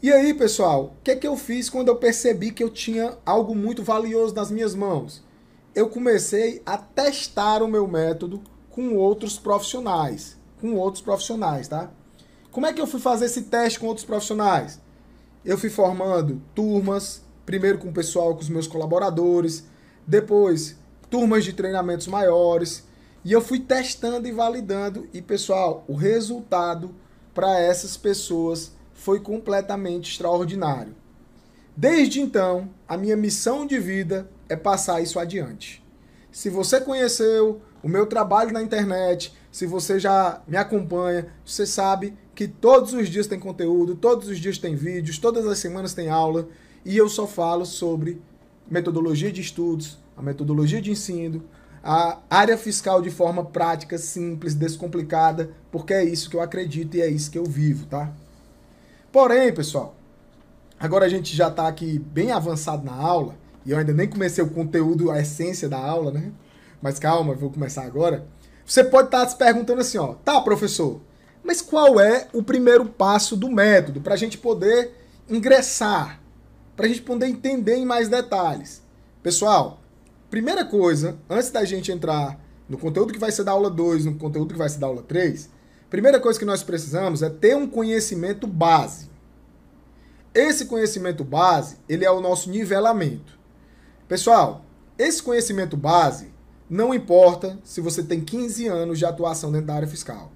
E aí, pessoal, o que é que eu fiz quando eu percebi que eu tinha algo muito valioso nas minhas mãos? Eu comecei a testar o meu método com outros profissionais. Tá? Como é que eu fui fazer esse teste com outros profissionais? Eu fui formando turmas, primeiro com o pessoal, com os meus colaboradores, depois turmas de treinamentos maiores, e eu fui testando e validando, e pessoal, o resultado para essas pessoas foi completamente extraordinário. Desde então, a minha missão de vida é passar isso adiante. Se você conheceu o meu trabalho na internet, se você já me acompanha, você sabe que todos os dias tem conteúdo, todos os dias tem vídeos, todas as semanas tem aula, e eu só falo sobre metodologia de estudos, a metodologia de ensino, a área fiscal de forma prática, simples, descomplicada, porque é isso que eu acredito e é isso que eu vivo, tá? Porém, pessoal, agora a gente já está aqui bem avançado na aula, e eu ainda nem comecei o conteúdo, a essência da aula, né? Mas calma, eu vou começar agora. Você pode estar se perguntando assim, ó, tá, professor, mas qual é o primeiro passo do método para a gente poder ingressar, para a gente poder entender em mais detalhes? Pessoal, primeira coisa, antes da gente entrar no conteúdo que vai ser da aula 2, no conteúdo que vai ser da aula 3, primeira coisa que nós precisamos é ter um conhecimento base. Esse conhecimento base, ele é o nosso nivelamento. Pessoal, esse conhecimento base, não importa se você tem 15 anos de atuação dentro da área fiscal.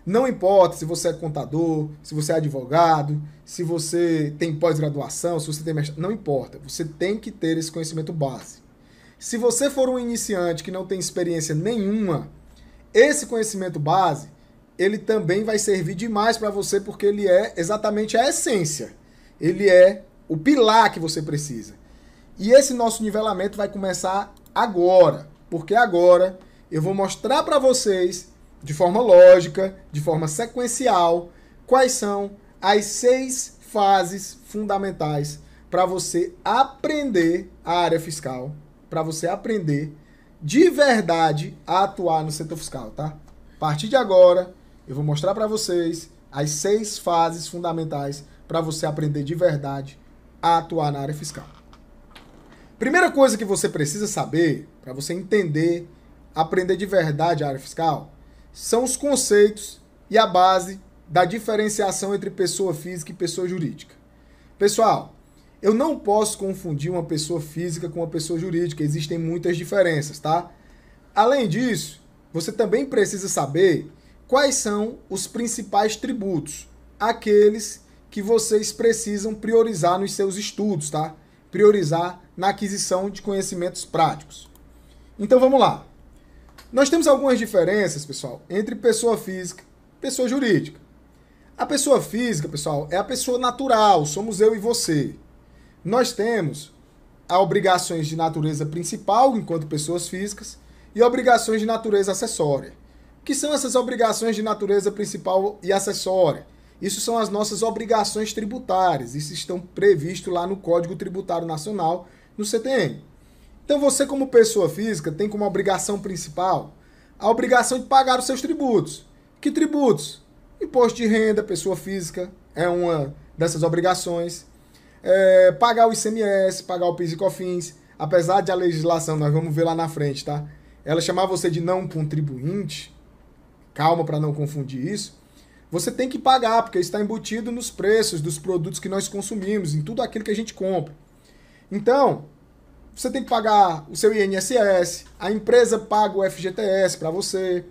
Não importa se você é contador, se você é advogado, se você tem pós-graduação, se você tem mestrado, não importa. Você tem que ter esse conhecimento base. Se você for um iniciante que não tem experiência nenhuma, esse conhecimento base, ele também vai servir demais para você, porque ele é exatamente a essência. Ele é o pilar que você precisa. E esse nosso nivelamento vai começar agora, porque agora eu vou mostrar para vocês, de forma lógica, de forma sequencial, quais são as 6 fases fundamentais para você aprender a área fiscal, para você aprender de verdade a atuar no setor fiscal, tá? A partir de agora, eu vou mostrar para vocês as 6 fases fundamentais para você aprender de verdade a atuar na área fiscal. Primeira coisa que você precisa saber, para você entender, aprender de verdade a área fiscal, são os conceitos e a base da diferenciação entre pessoa física e pessoa jurídica. Pessoal, eu não posso confundir uma pessoa física com uma pessoa jurídica, existem muitas diferenças, tá? Além disso, você também precisa saber quais são os principais tributos, aqueles que vocês precisam priorizar nos seus estudos, tá? Priorizar na aquisição de conhecimentos práticos. Então vamos lá. Nós temos algumas diferenças, pessoal, entre pessoa física e pessoa jurídica. A pessoa física, pessoal, é a pessoa natural, somos eu e você. Nós temos obrigações de natureza principal, enquanto pessoas físicas, e obrigações de natureza acessória. O que são essas obrigações de natureza principal e acessória? Isso são as nossas obrigações tributárias. Isso estão previstos lá no Código Tributário Nacional, no CTN. Então você, como pessoa física, tem como obrigação principal a obrigação de pagar os seus tributos. Que tributos? Imposto de renda, pessoa física, é uma dessas obrigações. Pagar o ICMS, pagar o PIS e COFINS. Apesar de a legislação, nós vamos ver lá na frente, tá? Ela chamar você de não contribuinte, calma para não confundir isso, você tem que pagar, porque está embutido nos preços dos produtos que nós consumimos, em tudo aquilo que a gente compra. Então, você tem que pagar o seu INSS, a empresa paga o FGTS para você.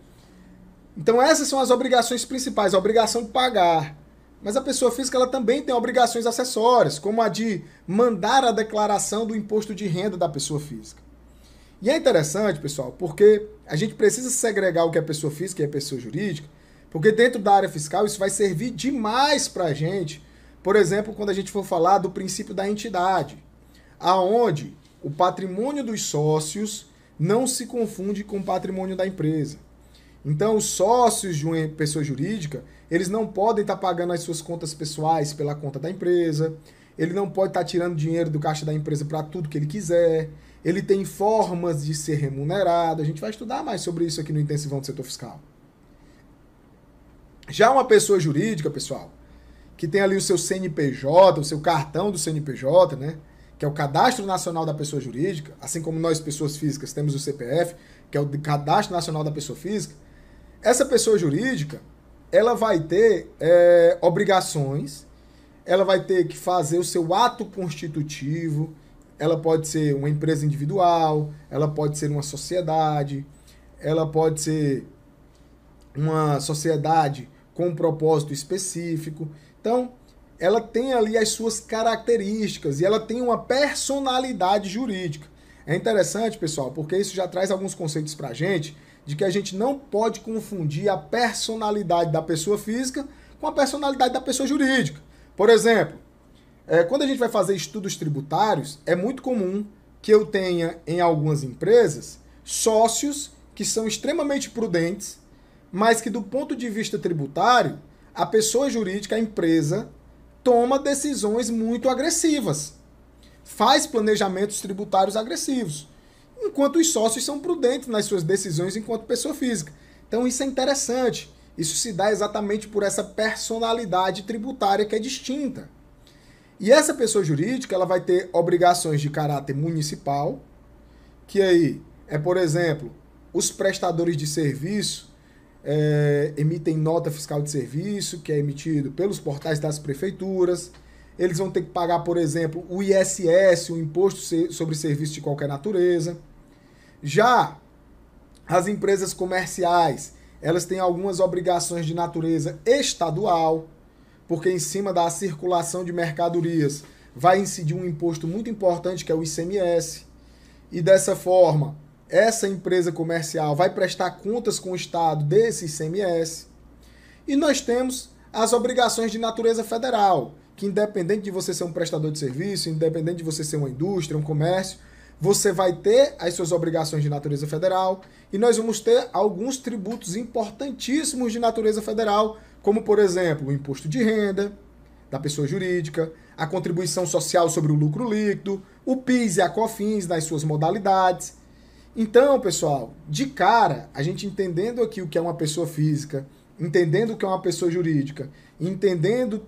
Então, essas são as obrigações principais, a obrigação de pagar. Mas a pessoa física ela também tem obrigações acessórias, como a de mandar a declaração do imposto de renda da pessoa física. E é interessante, pessoal, porque a gente precisa segregar o que é pessoa física e a pessoa jurídica, porque dentro da área fiscal isso vai servir demais para a gente, por exemplo, quando a gente for falar do princípio da entidade, aonde o patrimônio dos sócios não se confunde com o patrimônio da empresa. Então, os sócios de uma pessoa jurídica, eles não podem estar pagando as suas contas pessoais pela conta da empresa, ele não pode estar tirando dinheiro do caixa da empresa para tudo que ele quiser, ele tem formas de ser remunerado. A gente vai estudar mais sobre isso aqui no Intensivão do Setor Fiscal. Já uma pessoa jurídica, pessoal, que tem ali o seu CNPJ, o seu cartão do CNPJ, né? Que é o Cadastro Nacional da Pessoa Jurídica, assim como nós, pessoas físicas, temos o CPF, que é o Cadastro Nacional da Pessoa Física. Essa pessoa jurídica, ela vai ter obrigações, ela vai ter que fazer o seu ato constitutivo, ela pode ser uma empresa individual, ela pode ser uma sociedade, ela pode ser uma sociedade com um propósito específico. Então, ela tem ali as suas características e ela tem uma personalidade jurídica. É interessante, pessoal, porque isso já traz alguns conceitos para a gente, de que a gente não pode confundir a personalidade da pessoa física com a personalidade da pessoa jurídica. Por exemplo, quando a gente vai fazer estudos tributários, é muito comum que eu tenha em algumas empresas sócios que são extremamente prudentes, mas que do ponto de vista tributário, a pessoa jurídica, a empresa, toma decisões muito agressivas, faz planejamentos tributários agressivos, enquanto os sócios são prudentes nas suas decisões enquanto pessoa física. Então isso é interessante, isso se dá exatamente por essa personalidade tributária que é distinta. E essa pessoa jurídica, ela vai ter obrigações de caráter municipal, que aí é, por exemplo, os prestadores de serviço emitem nota fiscal de serviço, que é emitido pelos portais das prefeituras. Eles vão ter que pagar, por exemplo, o ISS, o Imposto sobre Serviço de Qualquer Natureza. Já as empresas comerciais, elas têm algumas obrigações de natureza estadual, porque em cima da circulação de mercadorias vai incidir um imposto muito importante, que é o ICMS. E dessa forma, essa empresa comercial vai prestar contas com o Estado desse ICMS. E nós temos as obrigações de natureza federal, que independente de você ser um prestador de serviço, independente de você ser uma indústria, um comércio, você vai ter as suas obrigações de natureza federal e nós vamos ter alguns tributos importantíssimos de natureza federal, como, por exemplo, o imposto de renda da pessoa jurídica, a contribuição social sobre o lucro líquido, o PIS e a COFINS nas suas modalidades. Então, pessoal, de cara, a gente entendendo aqui o que é uma pessoa física, entendendo o que é uma pessoa jurídica, entendendo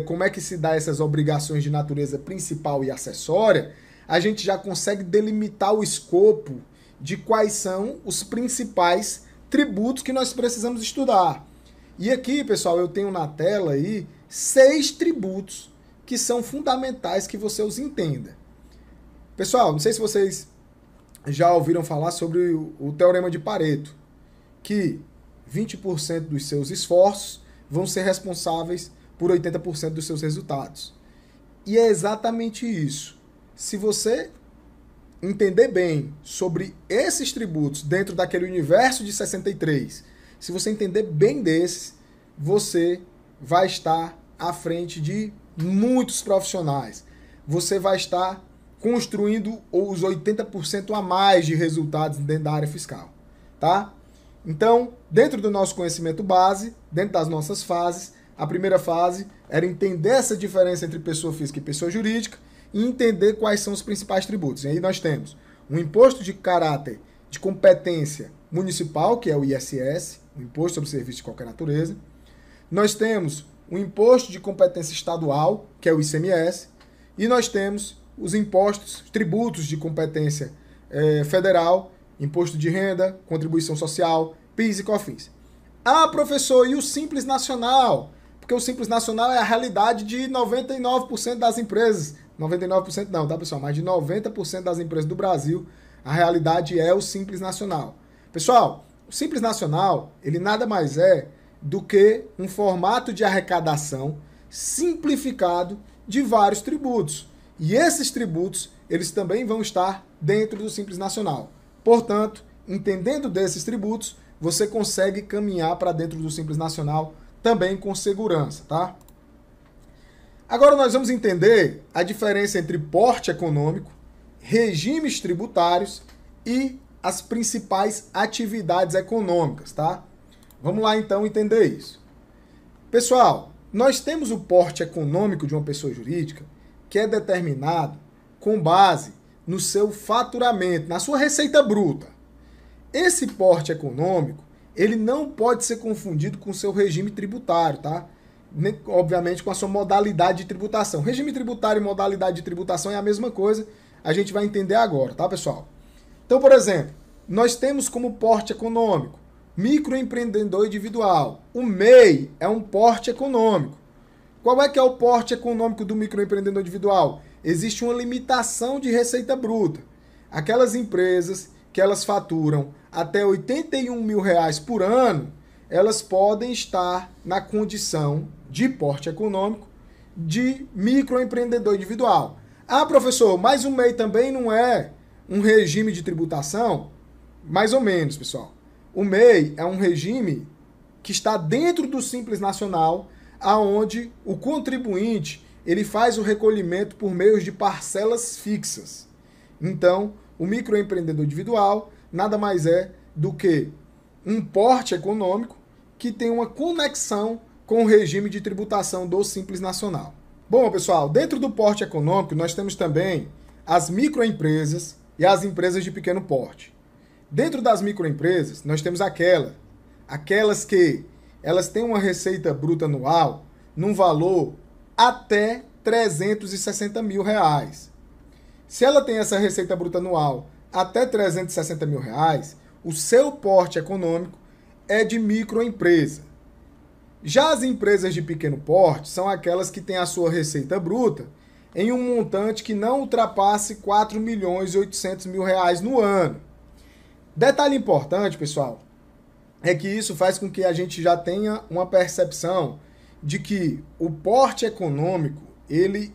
como é que se dá essas obrigações de natureza principal e acessória, a gente já consegue delimitar o escopo de quais são os principais tributos que nós precisamos estudar. E aqui, pessoal, eu tenho na tela aí 6 tributos que são fundamentais que você os entenda. Pessoal, não sei se vocês já ouviram falar sobre o Teorema de Pareto, que 20% dos seus esforços vão ser responsáveis por 80% dos seus resultados. E é exatamente isso. Se você entender bem sobre esses tributos dentro daquele universo de 63, se você entender bem desses, você vai estar à frente de muitos profissionais. Você vai estar construindo os 80% a mais de resultados dentro da área fiscal, tá? Então, dentro do nosso conhecimento base, dentro das nossas fases, a primeira fase era entender essa diferença entre pessoa física e pessoa jurídica e entender quais são os principais tributos. E aí nós temos um imposto de caráter de competência municipal, que é o ISS, o Imposto sobre Serviço de Qualquer Natureza. Nós temos o imposto de competência estadual, que é o ICMS, e nós temos os impostos, tributos de competência federal, imposto de renda, contribuição social, PIS e COFINS. Ah, professor, e o Simples Nacional? Porque o Simples Nacional é a realidade de 99% das empresas. 99% não, tá, pessoal? Mais de 90% das empresas do Brasil, a realidade é o Simples Nacional. Pessoal, o Simples Nacional, ele nada mais é do que um formato de arrecadação simplificado de vários tributos. E esses tributos, eles também vão estar dentro do Simples Nacional. Portanto, entendendo desses tributos, você consegue caminhar para dentro do Simples Nacional também com segurança, tá? Agora nós vamos entender a diferença entre porte econômico, regimes tributários e as principais atividades econômicas, tá? Vamos lá então entender isso. Pessoal, nós temos o porte econômico de uma pessoa jurídica que é determinado com base no seu faturamento, na sua receita bruta. Esse porte econômico, ele não pode ser confundido com o seu regime tributário, tá? Obviamente com a sua modalidade de tributação. Regime tributário e modalidade de tributação é a mesma coisa, a gente vai entender agora, tá, pessoal? Então, por exemplo, nós temos como porte econômico microempreendedor individual. O MEI é um porte econômico. Qual é que é o porte econômico do microempreendedor individual? Existe uma limitação de receita bruta. Aquelas empresas que elas faturam até R$ 81 mil por ano, elas podem estar na condição de porte econômico de microempreendedor individual. Ah, professor, mas o MEI também não é um regime de tributação? Mais ou menos, pessoal. O MEI é um regime que está dentro do Simples Nacional, aonde o contribuinte ele faz o recolhimento por meio de parcelas fixas. Então, o microempreendedor individual nada mais é do que um porte econômico que tem uma conexão com o regime de tributação do Simples Nacional. Bom, pessoal, dentro do porte econômico nós temos também as microempresas e as empresas de pequeno porte. Dentro das microempresas nós temos aquelas que elas têm uma receita bruta anual num valor até R$ 360 mil. Se ela tem essa receita bruta anual até R$ 360 mil, o seu porte econômico é de microempresa. Já as empresas de pequeno porte são aquelas que têm a sua receita bruta em um montante que não ultrapasse R$ 4.800.000 no ano. Detalhe importante, pessoal, é que isso faz com que a gente já tenha uma percepção de que o porte econômico, ele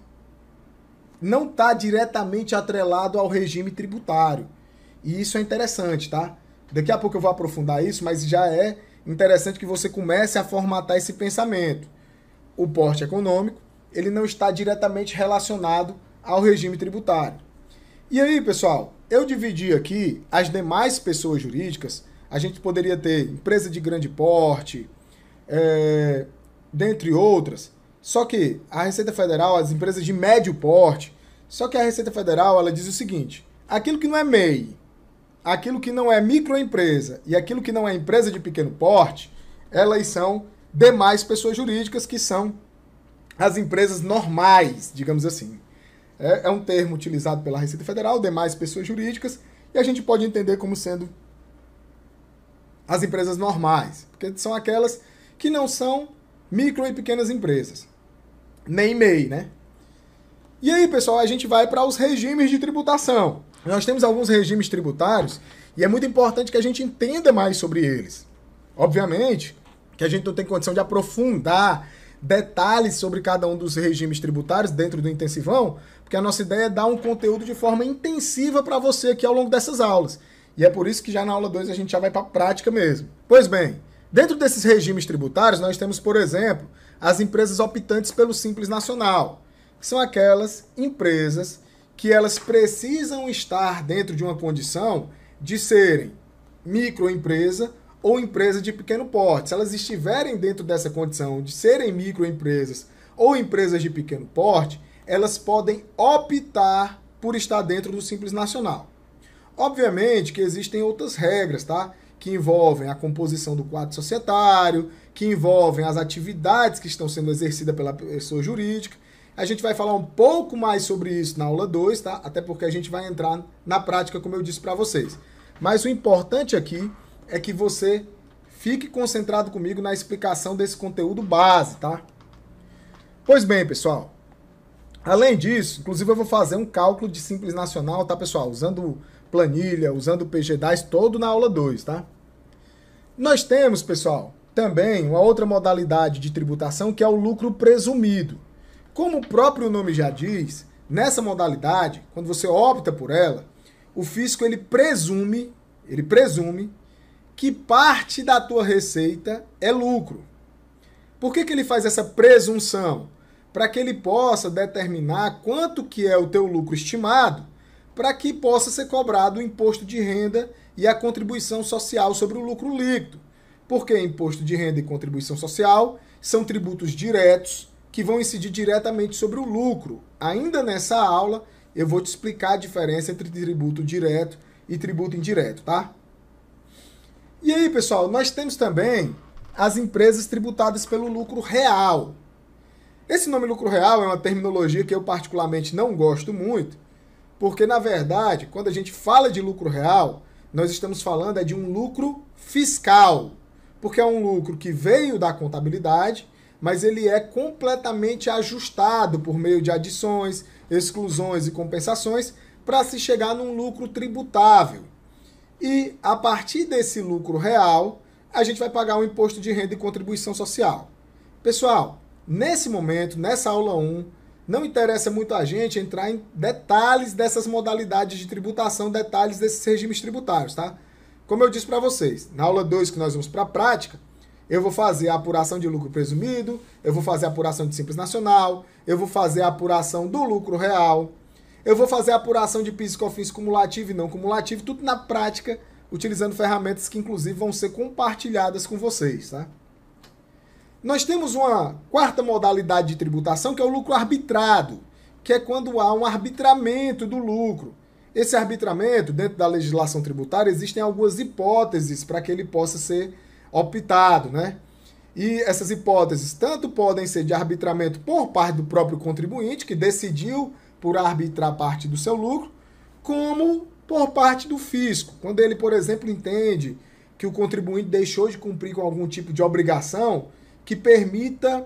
não está diretamente atrelado ao regime tributário. E isso é interessante, tá? Daqui a pouco eu vou aprofundar isso, mas já é interessante que você comece a formatar esse pensamento. O porte econômico, ele não está diretamente relacionado ao regime tributário. E aí, pessoal, eu dividi aqui as demais pessoas jurídicas. A gente poderia ter empresa de grande porte, dentre outras. Só que a Receita Federal, as empresas de médio porte, só que a Receita Federal, ela diz o seguinte: aquilo que não é MEI, aquilo que não é microempresa e aquilo que não é empresa de pequeno porte, elas são demais pessoas jurídicas, que são as empresas normais, digamos assim. É um termo utilizado pela Receita Federal, demais pessoas jurídicas, e a gente pode entender como sendo as empresas normais, porque são aquelas que não são micro e pequenas empresas, nem MEI, né? E aí, pessoal, a gente vai para os regimes de tributação. Nós temos alguns regimes tributários e é muito importante que a gente entenda mais sobre eles. Obviamente que a gente não tem condição de aprofundar detalhes sobre cada um dos regimes tributários dentro do intensivão, porque a nossa ideia é dar um conteúdo de forma intensiva para você aqui ao longo dessas aulas. E é por isso que já na aula 2 a gente já vai para a prática mesmo. Pois bem, dentro desses regimes tributários nós temos, por exemplo, as empresas optantes pelo Simples Nacional, que são aquelas empresas que elas precisam estar dentro de uma condição de serem microempresa ou empresa de pequeno porte. Se elas estiverem dentro dessa condição de serem microempresas ou empresas de pequeno porte, elas podem optar por estar dentro do Simples Nacional. Obviamente que existem outras regras, tá? Que envolvem a composição do quadro societário, que envolvem as atividades que estão sendo exercidas pela pessoa jurídica. A gente vai falar um pouco mais sobre isso na aula 2, tá? Até porque a gente vai entrar na prática, como eu disse para vocês. Mas o importante aqui é que você fique concentrado comigo na explicação desse conteúdo base, tá? Pois bem, pessoal. Além disso, inclusive eu vou fazer um cálculo de Simples Nacional, tá, pessoal? Usando planilha, usando o PGDAS, todo na aula 2, tá? Nós temos, pessoal, também uma outra modalidade de tributação, que é o lucro presumido. Como o próprio nome já diz, nessa modalidade, quando você opta por ela, o fisco ele presume que parte da tua receita é lucro. Por que ele faz essa presunção? Para que ele possa determinar quanto que é o teu lucro estimado, para que possa ser cobrado o imposto de renda e a contribuição social sobre o lucro líquido. Porque imposto de renda e contribuição social são tributos diretos que vão incidir diretamente sobre o lucro. Ainda nessa aula, eu vou te explicar a diferença entre tributo direto e tributo indireto, tá? E aí, pessoal, nós temos também as empresas tributadas pelo lucro real. Esse nome lucro real é uma terminologia que eu particularmente não gosto muito, porque, na verdade, quando a gente fala de lucro real, nós estamos falando de um lucro fiscal, porque é um lucro que veio da contabilidade, mas ele é completamente ajustado por meio de adições, exclusões e compensações para se chegar num lucro tributável. E, a partir desse lucro real, a gente vai pagar um imposto de renda e contribuição social. Pessoal, nesse momento, nessa aula 1, não interessa muito a gente entrar em detalhes dessas modalidades de tributação, detalhes desses regimes tributários, tá? Como eu disse para vocês, na aula 2 que nós vamos para a prática, eu vou fazer a apuração de lucro presumido, eu vou fazer a apuração de Simples Nacional, eu vou fazer a apuração do lucro real, eu vou fazer a apuração de PIS e COFINS cumulativo e não cumulativo, tudo na prática, utilizando ferramentas que inclusive vão ser compartilhadas com vocês, tá? Nós temos uma quarta modalidade de tributação, que é o lucro arbitrado, que é quando há um arbitramento do lucro. Esse arbitramento, dentro da legislação tributária, existem algumas hipóteses para que ele possa ser optado, né? E essas hipóteses tanto podem ser de arbitramento por parte do próprio contribuinte, que decidiu por arbitrar parte do seu lucro, como por parte do fisco, quando ele, por exemplo, entende que o contribuinte deixou de cumprir com algum tipo de obrigação que permita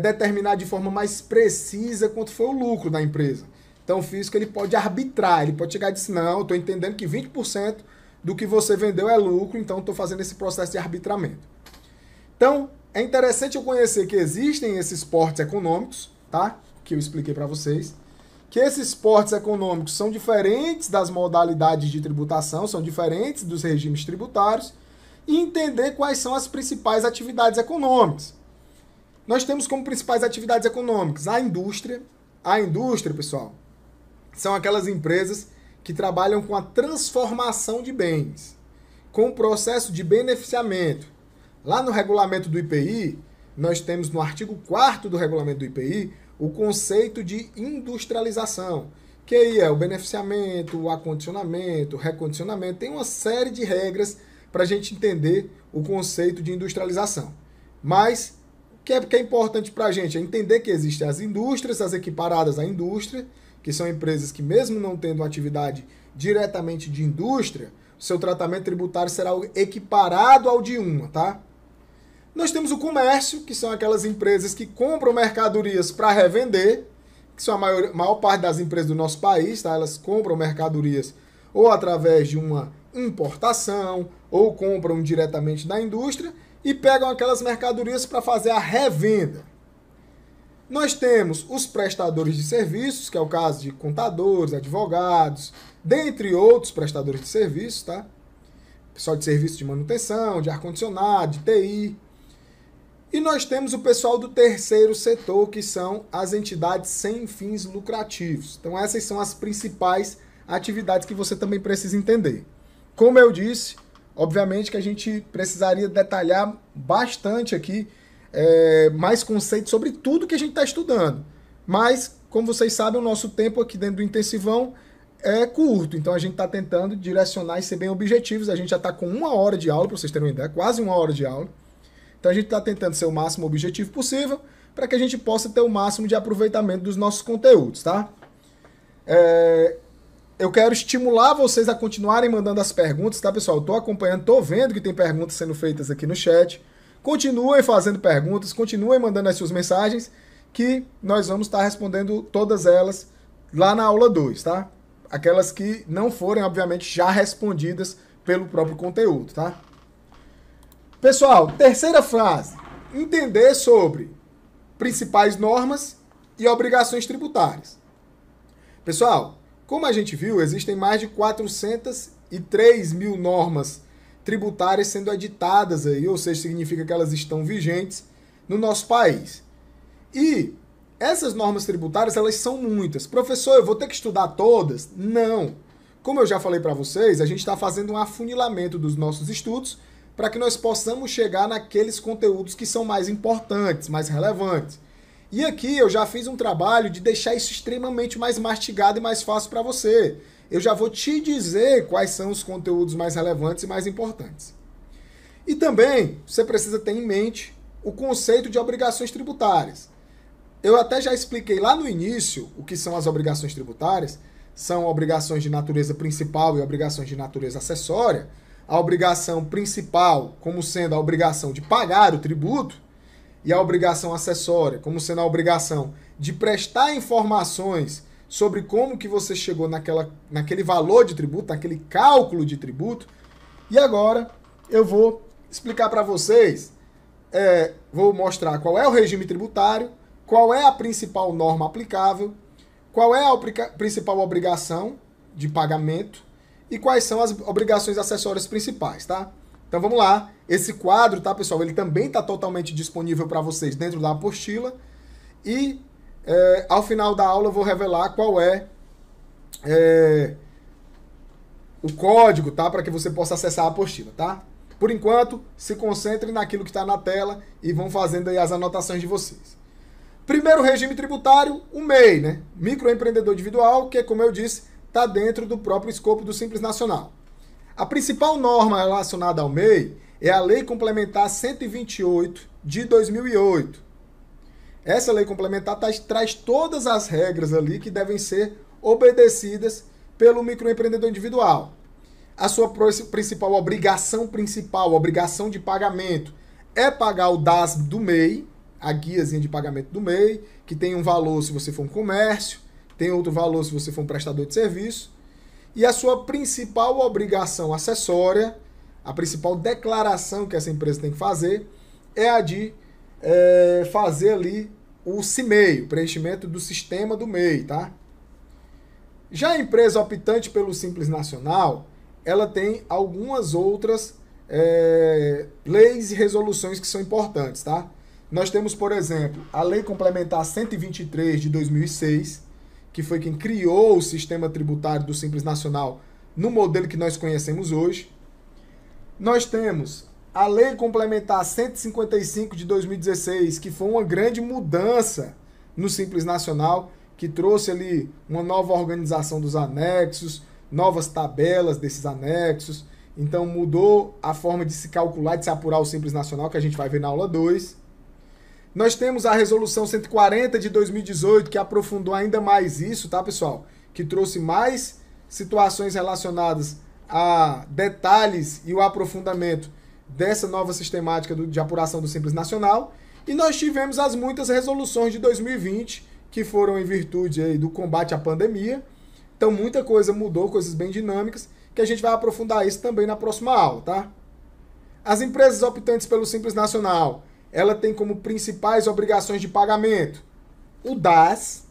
determinar de forma mais precisa quanto foi o lucro da empresa. Então o fisco ele pode arbitrar, ele pode chegar e dizer, não, estou entendendo que 20% do que você vendeu é lucro, então estou fazendo esse processo de arbitramento. Então, é interessante eu conhecer que existem esses portes econômicos, tá? Que eu expliquei para vocês. Que esses portes econômicos são diferentes das modalidades de tributação, são diferentes dos regimes tributários, e entender quais são as principais atividades econômicas. Nós temos como principais atividades econômicas a indústria. A indústria, pessoal, são aquelas empresas que trabalham com a transformação de bens, com o processo de beneficiamento. Lá no regulamento do IPI, nós temos no artigo 4º do regulamento do IPI o conceito de industrialização, que aí é o beneficiamento, o acondicionamento, o recondicionamento, tem uma série de regras para a gente entender o conceito de industrialização. Mas o que é importante para a gente é entender que existem as indústrias, as equiparadas à indústria, que são empresas que, mesmo não tendo uma atividade diretamente de indústria, o seu tratamento tributário será equiparado ao de uma, tá? Nós temos o comércio, que são aquelas empresas que compram mercadorias para revender, que são a maior parte das empresas do nosso país, tá? Elas compram mercadorias ou através de uma importação, ou compram diretamente da indústria e pegam aquelas mercadorias para fazer a revenda. Nós temos os prestadores de serviços, que é o caso de contadores, advogados, dentre outros prestadores de serviços, tá? Pessoal de serviço de manutenção, de ar-condicionado, de TI. E nós temos o pessoal do terceiro setor, que são as entidades sem fins lucrativos. Então essas são as principais atividades que você também precisa entender. Como eu disse, obviamente que a gente precisaria detalhar bastante aqui mais conceitos sobre tudo que a gente está estudando. Mas, como vocês sabem, o nosso tempo aqui dentro do intensivão é curto. Então a gente está tentando direcionar e ser bem objetivos. A gente já está com 1 hora de aula, para vocês terem uma ideia, quase 1 hora de aula. Então a gente está tentando ser o máximo objetivo possível para que a gente possa ter o máximo de aproveitamento dos nossos conteúdos, tá? Eu quero estimular vocês a continuarem mandando as perguntas, tá, pessoal? Eu tô acompanhando, tô vendo que tem perguntas sendo feitas aqui no chat. Continuem fazendo perguntas, continuem mandando as suas mensagens, que nós vamos estar respondendo todas elas lá na aula 2, tá? Aquelas que não forem, obviamente, já respondidas pelo próprio conteúdo, tá? Pessoal, terceira frase. Entender sobre principais normas e obrigações tributárias. Pessoal, como a gente viu, existem mais de 403 mil normas tributárias sendo editadas aí, ou seja, significa que elas estão vigentes no nosso país. E essas normas tributárias, elas são muitas. Professor, eu vou ter que estudar todas? Não. Como eu já falei para vocês, a gente está fazendo um afunilamento dos nossos estudos para que nós possamos chegar naqueles conteúdos que são mais importantes, mais relevantes. E aqui eu já fiz um trabalho de deixar isso extremamente mais mastigado e mais fácil para você. Eu já vou te dizer quais são os conteúdos mais relevantes e mais importantes. E também você precisa ter em mente o conceito de obrigações tributárias. Eu até já expliquei lá no início o que são as obrigações tributárias. São obrigações de natureza principal e obrigações de natureza acessória. A obrigação principal como sendo a obrigação de pagar o tributo e a obrigação acessória como sendo a obrigação de prestar informações sobre como que você chegou naquele valor de tributo, naquele cálculo de tributo. E agora eu vou explicar para vocês, vou mostrar qual é o regime tributário, qual é a principal norma aplicável, qual é a principal obrigação de pagamento e quais são as obrigações acessórias principais, tá? Então vamos lá. Esse quadro, tá, pessoal, ele também está totalmente disponível para vocês dentro da apostila e ao final da aula eu vou revelar qual é o código, tá, para que você possa acessar a apostila, tá? Por enquanto, se concentre naquilo que está na tela e vão fazendo aí as anotações de vocês. Primeiro regime tributário, o MEI, né? Microempreendedor individual, que, como eu disse, está dentro do próprio escopo do Simples Nacional. A principal norma relacionada ao MEI é a Lei Complementar 128 de 2008. Essa lei complementar traz todas as regras ali que devem ser obedecidas pelo microempreendedor individual. A sua principal obrigação de pagamento, é pagar o DAS do MEI, a guiazinha de pagamento do MEI, que tem um valor se você for um comércio, tem outro valor se você for um prestador de serviço. E a sua principal obrigação acessória, a principal declaração que essa empresa tem que fazer, é a de fazer ali o CIMEI, o preenchimento do sistema do MEI, tá? Já a empresa optante pelo Simples Nacional, ela tem algumas outras leis e resoluções que são importantes, tá? Nós temos, por exemplo, a Lei Complementar 123 de 2006, que foi quem criou o sistema tributário do Simples Nacional no modelo que nós conhecemos hoje. Nós temos a Lei Complementar 155 de 2016, que foi uma grande mudança no Simples Nacional, que trouxe ali uma nova organização dos anexos, novas tabelas desses anexos. Então mudou a forma de se calcular, de se apurar o Simples Nacional, que a gente vai ver na aula 2. Nós temos a Resolução 140 de 2018, que aprofundou ainda mais isso, tá, pessoal? Que trouxe mais situações relacionadas a detalhes e o aprofundamento dessa nova sistemática de apuração do Simples Nacional. E nós tivemos as muitas resoluções de 2020, que foram em virtude aí do combate à pandemia. Então muita coisa mudou, coisas bem dinâmicas, que a gente vai aprofundar isso também na próxima aula, tá? As empresas optantes pelo Simples Nacional, ela tem como principais obrigações de pagamento o DAS,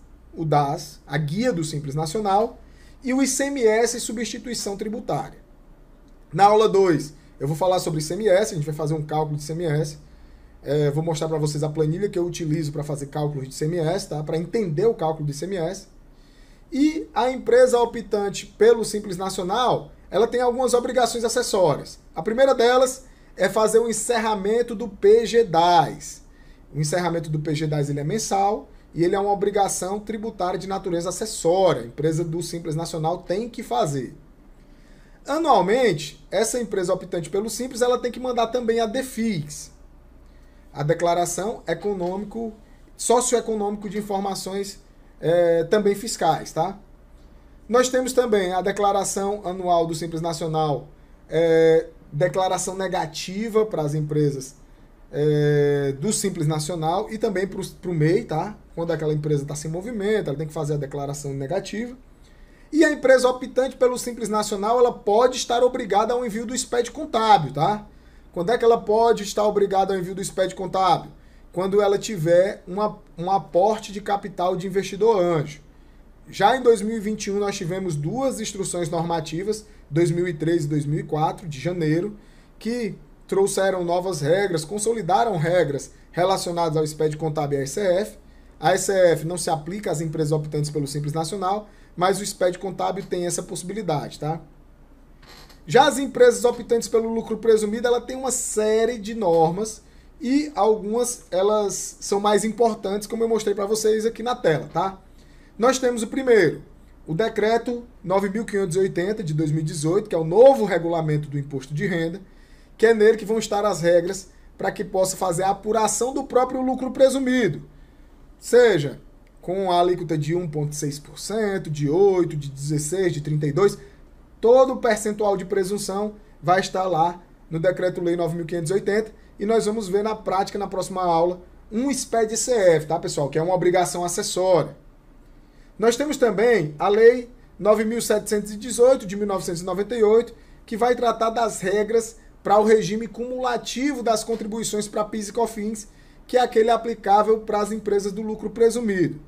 a guia do Simples Nacional, e o ICMS, substituição tributária. Na aula 2, eu vou falar sobre ICMS, a gente vai fazer um cálculo de ICMS. Vou mostrar para vocês a planilha que eu utilizo para fazer cálculos de ICMS, tá? Para entender o cálculo de ICMS. E a empresa optante pelo Simples Nacional, ela tem algumas obrigações acessórias. A primeira delas é fazer o encerramento do PGDAS. O encerramento do PGDAS ele é mensal e ele é uma obrigação tributária de natureza acessória. A empresa do Simples Nacional tem que fazer. Anualmente, essa empresa optante pelo Simples, ela tem que mandar também a DEFIX, a Declaração Socioeconômico de Informações também fiscais, tá? Nós temos também a Declaração Anual do Simples Nacional, declaração negativa para as empresas do Simples Nacional e também para o MEI, tá? Quando aquela empresa está sem movimento, ela tem que fazer a declaração negativa. E a empresa optante pelo Simples Nacional, ela pode estar obrigada ao envio do SPED contábil, tá? Quando é que ela pode estar obrigada ao envio do SPED contábil? Quando ela tiver um aporte de capital de investidor anjo. Já em 2021, nós tivemos duas instruções normativas, 2003 e 2004, de janeiro, que trouxeram novas regras, consolidaram regras relacionadas ao SPED contábil e à ECF. A ECF não se aplica às empresas optantes pelo Simples Nacional, mas o SPED contábil tem essa possibilidade, tá? Já as empresas optantes pelo lucro presumido, ela tem uma série de normas e algumas elas são mais importantes, como eu mostrei para vocês aqui na tela, tá? Nós temos o primeiro, o decreto 9.580 de 2018, que é o novo regulamento do imposto de renda, que é nele que vão estar as regras para que possa fazer a apuração do próprio lucro presumido, seja com a alíquota de 1,6%, de 8%, de 16%, de 32%, todo o percentual de presunção vai estar lá no Decreto-Lei 9.580 e nós vamos ver na prática, na próxima aula, um SPED-CF, tá, pessoal? Que é uma obrigação acessória. Nós temos também a Lei 9.718 de 1998, que vai tratar das regras para o regime cumulativo das contribuições para PIS e COFINS, que é aquele aplicável para as empresas do lucro presumido.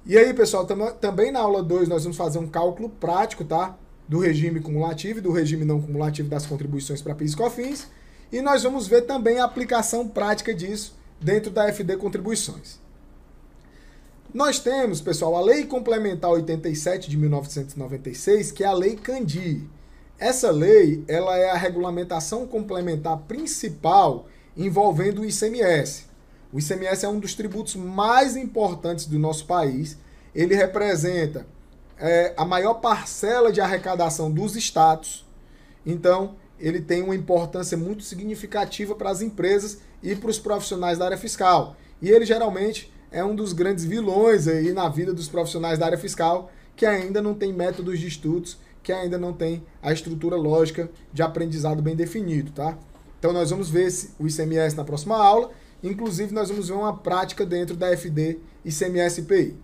E aí, pessoal, também na aula 2 nós vamos fazer um cálculo prático, tá? Do regime cumulativo e do regime não cumulativo das contribuições para PIS e COFINS. E nós vamos ver também a aplicação prática disso dentro da FD Contribuições. Nós temos, pessoal, a Lei Complementar 87 de 1996, que é a Lei Candir. Essa lei, ela é a regulamentação complementar principal envolvendo o ICMS. O ICMS é um dos tributos mais importantes do nosso país. Ele representa a maior parcela de arrecadação dos estados. Então, ele tem uma importância muito significativa para as empresas e para os profissionais da área fiscal. E ele geralmente é um dos grandes vilões aí na vida dos profissionais da área fiscal, que ainda não tem métodos de estudos, que ainda não tem a estrutura lógica de aprendizado bem definido, tá? Então nós vamos ver o ICMS na próxima aula, inclusive nós vamos ver uma prática dentro da FD ICMS-PI.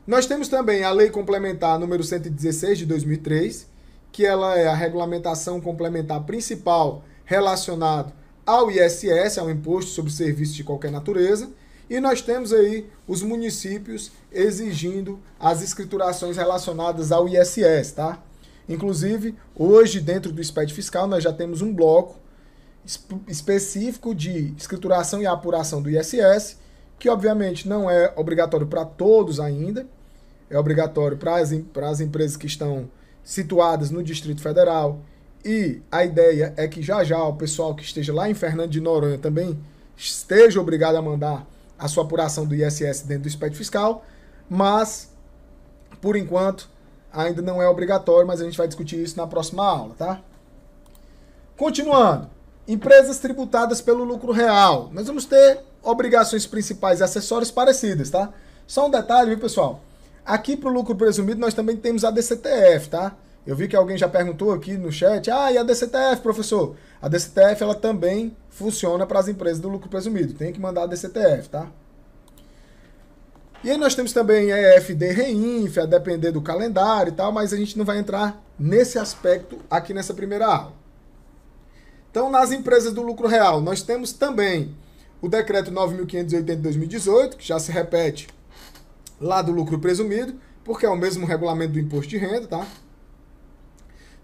Nós temos também a Lei Complementar número 116 de 2003, que ela é a regulamentação complementar principal relacionada ao ISS, ao Imposto sobre Serviços de Qualquer Natureza, e nós temos aí os municípios exigindo as escriturações relacionadas ao ISS, tá? Inclusive, hoje, dentro do SPED fiscal, nós já temos um bloco específico de escrituração e apuração do ISS, que obviamente não é obrigatório para todos ainda, é obrigatório para as empresas que estão situadas no Distrito Federal, e a ideia é que já já o pessoal que esteja lá em Fernando de Noronha também esteja obrigado a mandar a sua apuração do ISS dentro do SPED fiscal, mas, por enquanto, ainda não é obrigatório, mas a gente vai discutir isso na próxima aula, tá? Continuando, empresas tributadas pelo lucro real. Nós vamos ter obrigações principais e acessórias parecidas, tá? Só um detalhe, viu, pessoal? Aqui para o lucro presumido nós também temos a DCTF, tá? Eu vi que alguém já perguntou aqui no chat, e a DCTF, professor? A DCTF, ela também funciona para as empresas do lucro presumido. Tem que mandar a DCTF, tá? E aí nós temos também a EFD Reinf, a depender do calendário e tal, mas a gente não vai entrar nesse aspecto aqui nessa primeira aula. Então, nas empresas do lucro real, nós temos também o decreto 9.580 de 2018, que já se repete lá do lucro presumido, porque é o mesmo regulamento do imposto de renda, tá?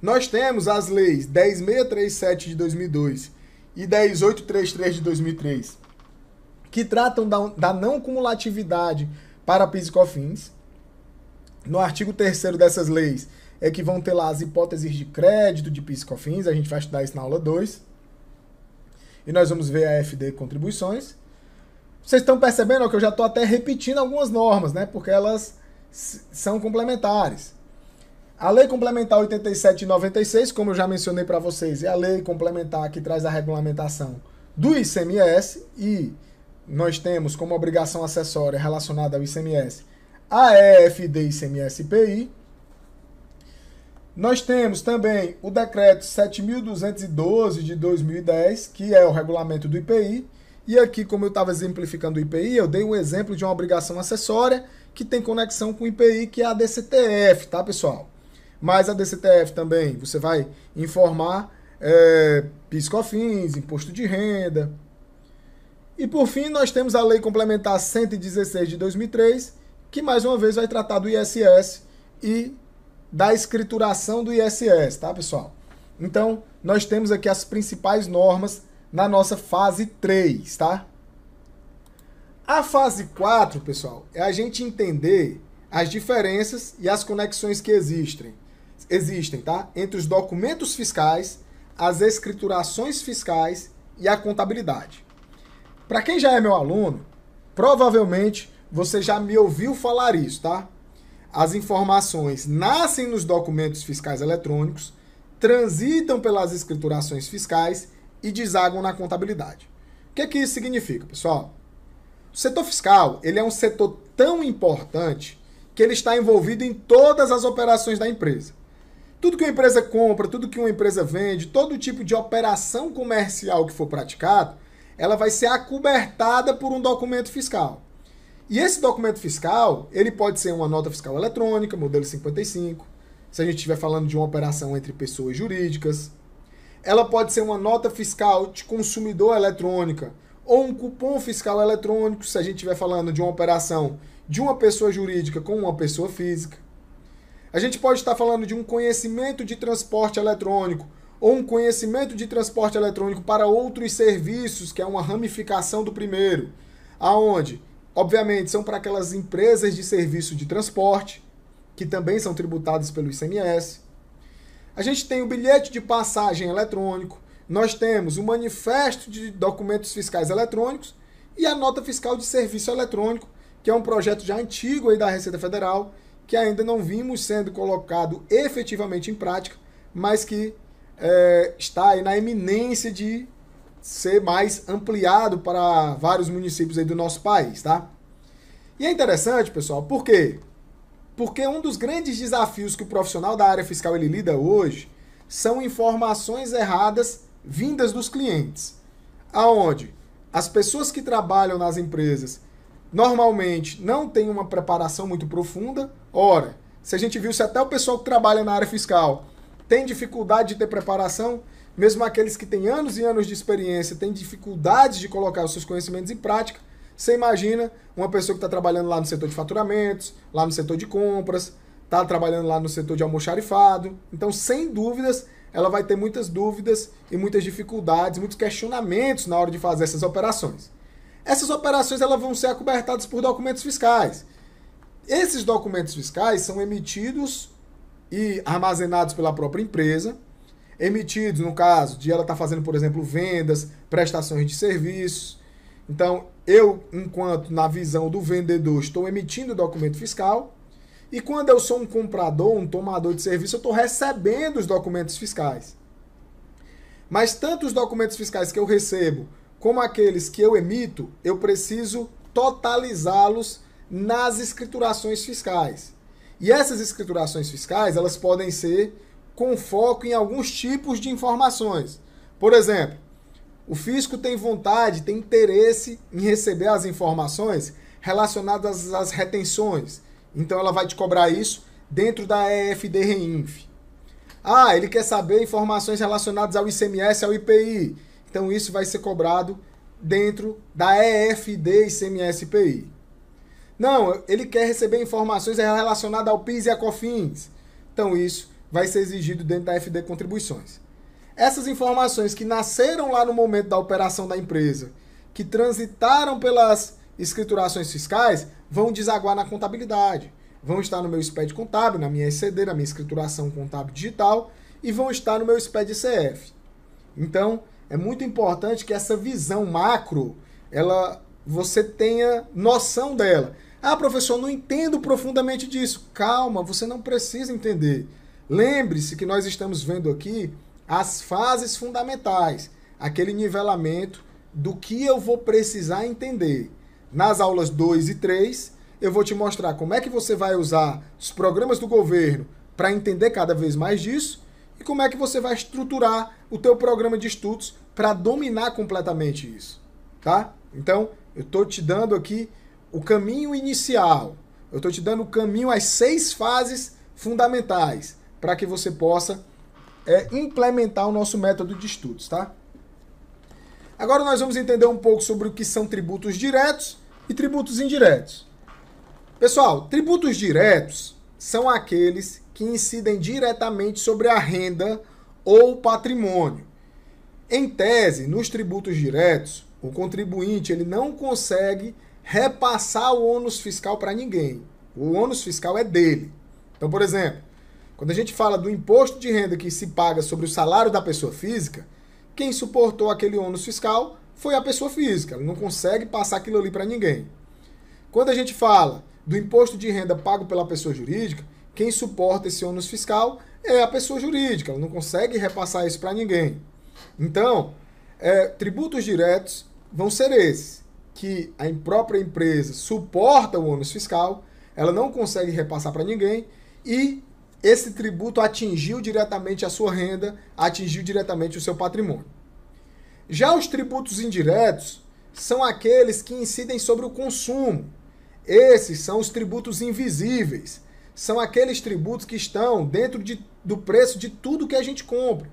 Nós temos as leis 10.637 de 2002 e 10.833 de 2003, que tratam da não cumulatividade para PIS e COFINS. No artigo 3º dessas leis é que vão ter lá as hipóteses de crédito de PIS e COFINS, a gente vai estudar isso na aula 2. E nós vamos ver a FD Contribuições. Vocês estão percebendo que eu já estou até repetindo algumas normas, né? Porque elas são complementares. A Lei Complementar 87 de 96, como eu já mencionei para vocês, é a lei complementar que traz a regulamentação do ICMS, e nós temos como obrigação acessória relacionada ao ICMS a EFD ICMS-PI. Nós temos também o decreto 7.212 de 2010, que é o regulamento do IPI, e aqui, como eu estava exemplificando o IPI, eu dei um exemplo de uma obrigação acessória que tem conexão com o IPI, que é a DCTF, tá, pessoal? Mas a DCTF também, você vai informar PIS, COFINS, imposto de renda. E por fim, nós temos a Lei Complementar 116 de 2003, que mais uma vez vai tratar do ISS e da escrituração do ISS, tá, pessoal? Então, nós temos aqui as principais normas na nossa fase 3, tá? A fase 4, pessoal, é a gente entender as diferenças e as conexões que existem, tá? Entre os documentos fiscais, as escriturações fiscais e a contabilidade. Para quem já é meu aluno, provavelmente você já me ouviu falar isso, tá? As informações nascem nos documentos fiscais eletrônicos, transitam pelas escriturações fiscais e desaguam na contabilidade. O que isso significa, pessoal? O setor fiscal, ele é um setor tão importante que ele está envolvido em todas as operações da empresa. Tudo que uma empresa compra, tudo que uma empresa vende, todo tipo de operação comercial que for praticado, ela vai ser acobertada por um documento fiscal. E esse documento fiscal, ele pode ser uma nota fiscal eletrônica, modelo 55, se a gente estiver falando de uma operação entre pessoas jurídicas. Ela pode ser uma nota fiscal de consumidor eletrônica, ou um cupom fiscal eletrônico, se a gente estiver falando de uma operação de uma pessoa jurídica com uma pessoa física. A gente pode estar falando de um conhecimento de transporte eletrônico, ou um conhecimento de transporte eletrônico para outros serviços, que é uma ramificação do primeiro, aonde, obviamente, são para aquelas empresas de serviço de transporte, que também são tributadas pelo ICMS. A gente tem o bilhete de passagem eletrônico, nós temos o manifesto de documentos fiscais eletrônicos e a nota fiscal de serviço eletrônico, que é um projeto já antigo aí da Receita Federal, que ainda não vimos sendo colocado efetivamente em prática, mas que está aí na iminência de ser mais ampliado para vários municípios aí do nosso país, tá? E é interessante, pessoal, por quê? Porque um dos grandes desafios que o profissional da área fiscal ele lida hoje são informações erradas vindas dos clientes, aonde as pessoas que trabalham nas empresas normalmente não têm uma preparação muito profunda. Ora, se a gente viu se até o pessoal que trabalha na área fiscal tem dificuldade de ter preparação, mesmo aqueles que têm anos e anos de experiência têm dificuldades de colocar os seus conhecimentos em prática, você imagina uma pessoa que está trabalhando lá no setor de faturamentos, lá no setor de compras, está trabalhando lá no setor de almoxarifado. Então, sem dúvidas, ela vai ter muitas dúvidas e muitas dificuldades, muitos questionamentos na hora de fazer essas operações. Essas operações elas vão ser acobertadas por documentos fiscais. Esses documentos fiscais são emitidos e armazenados pela própria empresa, emitidos no caso de ela estar fazendo, por exemplo, vendas, prestações de serviços. Então, eu, enquanto na visão do vendedor, estou emitindo o documento fiscal, e quando eu sou um comprador, um tomador de serviço, eu estou recebendo os documentos fiscais. Mas tanto os documentos fiscais que eu recebo, como aqueles que eu emito, eu preciso totalizá-los nas escriturações fiscais. E essas escriturações fiscais, elas podem ser com foco em alguns tipos de informações. Por exemplo, o fisco tem vontade, tem interesse em receber as informações relacionadas às retenções. Então ela vai te cobrar isso dentro da EFD-REINF. Ah, ele quer saber informações relacionadas ao ICMS, ao IPI. Então isso vai ser cobrado dentro da EFD-ICMS-IPI. Não, ele quer receber informações relacionadas ao PIS e a COFINS. Então isso vai ser exigido dentro da FD Contribuições. Essas informações que nasceram lá no momento da operação da empresa, que transitaram pelas escriturações fiscais, vão desaguar na contabilidade. Vão estar no meu SPED contábil, na minha ECD, na minha escrituração contábil digital, e vão estar no meu SPED ICF. Então, é muito importante que essa visão macro, você tenha noção dela. Ah, professor, não entendo profundamente disso. Calma, você não precisa entender. Lembre-se que nós estamos vendo aqui as fases fundamentais, aquele nivelamento do que eu vou precisar entender. Nas aulas 2 e 3, eu vou te mostrar como é que você vai usar os programas do governo para entender cada vez mais disso e como é que você vai estruturar o teu programa de estudos para dominar completamente isso, tá? Então, eu estou te dando aqui o caminho inicial, eu estou te dando o caminho, as 6 fases fundamentais para que você possa implementar o nosso método de estudos, tá? Agora nós vamos entender um pouco sobre o que são tributos diretos e tributos indiretos. Pessoal, tributos diretos são aqueles que incidem diretamente sobre a renda ou patrimônio. Em tese, nos tributos diretos, o contribuinte ele não consegue repassar o ônus fiscal para ninguém. O ônus fiscal é dele. Então, por exemplo, quando a gente fala do imposto de renda que se paga sobre o salário da pessoa física, quem suportou aquele ônus fiscal foi a pessoa física. Ela não consegue passar aquilo ali para ninguém. Quando a gente fala do imposto de renda pago pela pessoa jurídica, quem suporta esse ônus fiscal é a pessoa jurídica. Ela não consegue repassar isso para ninguém. Então, tributos diretos vão ser esses, que a própria empresa suporta o ônus fiscal, ela não consegue repassar para ninguém e esse tributo atingiu diretamente a sua renda, atingiu diretamente o seu patrimônio. Já os tributos indiretos são aqueles que incidem sobre o consumo. Esses são os tributos invisíveis. São aqueles tributos que estão dentro do preço de tudo que a gente compra.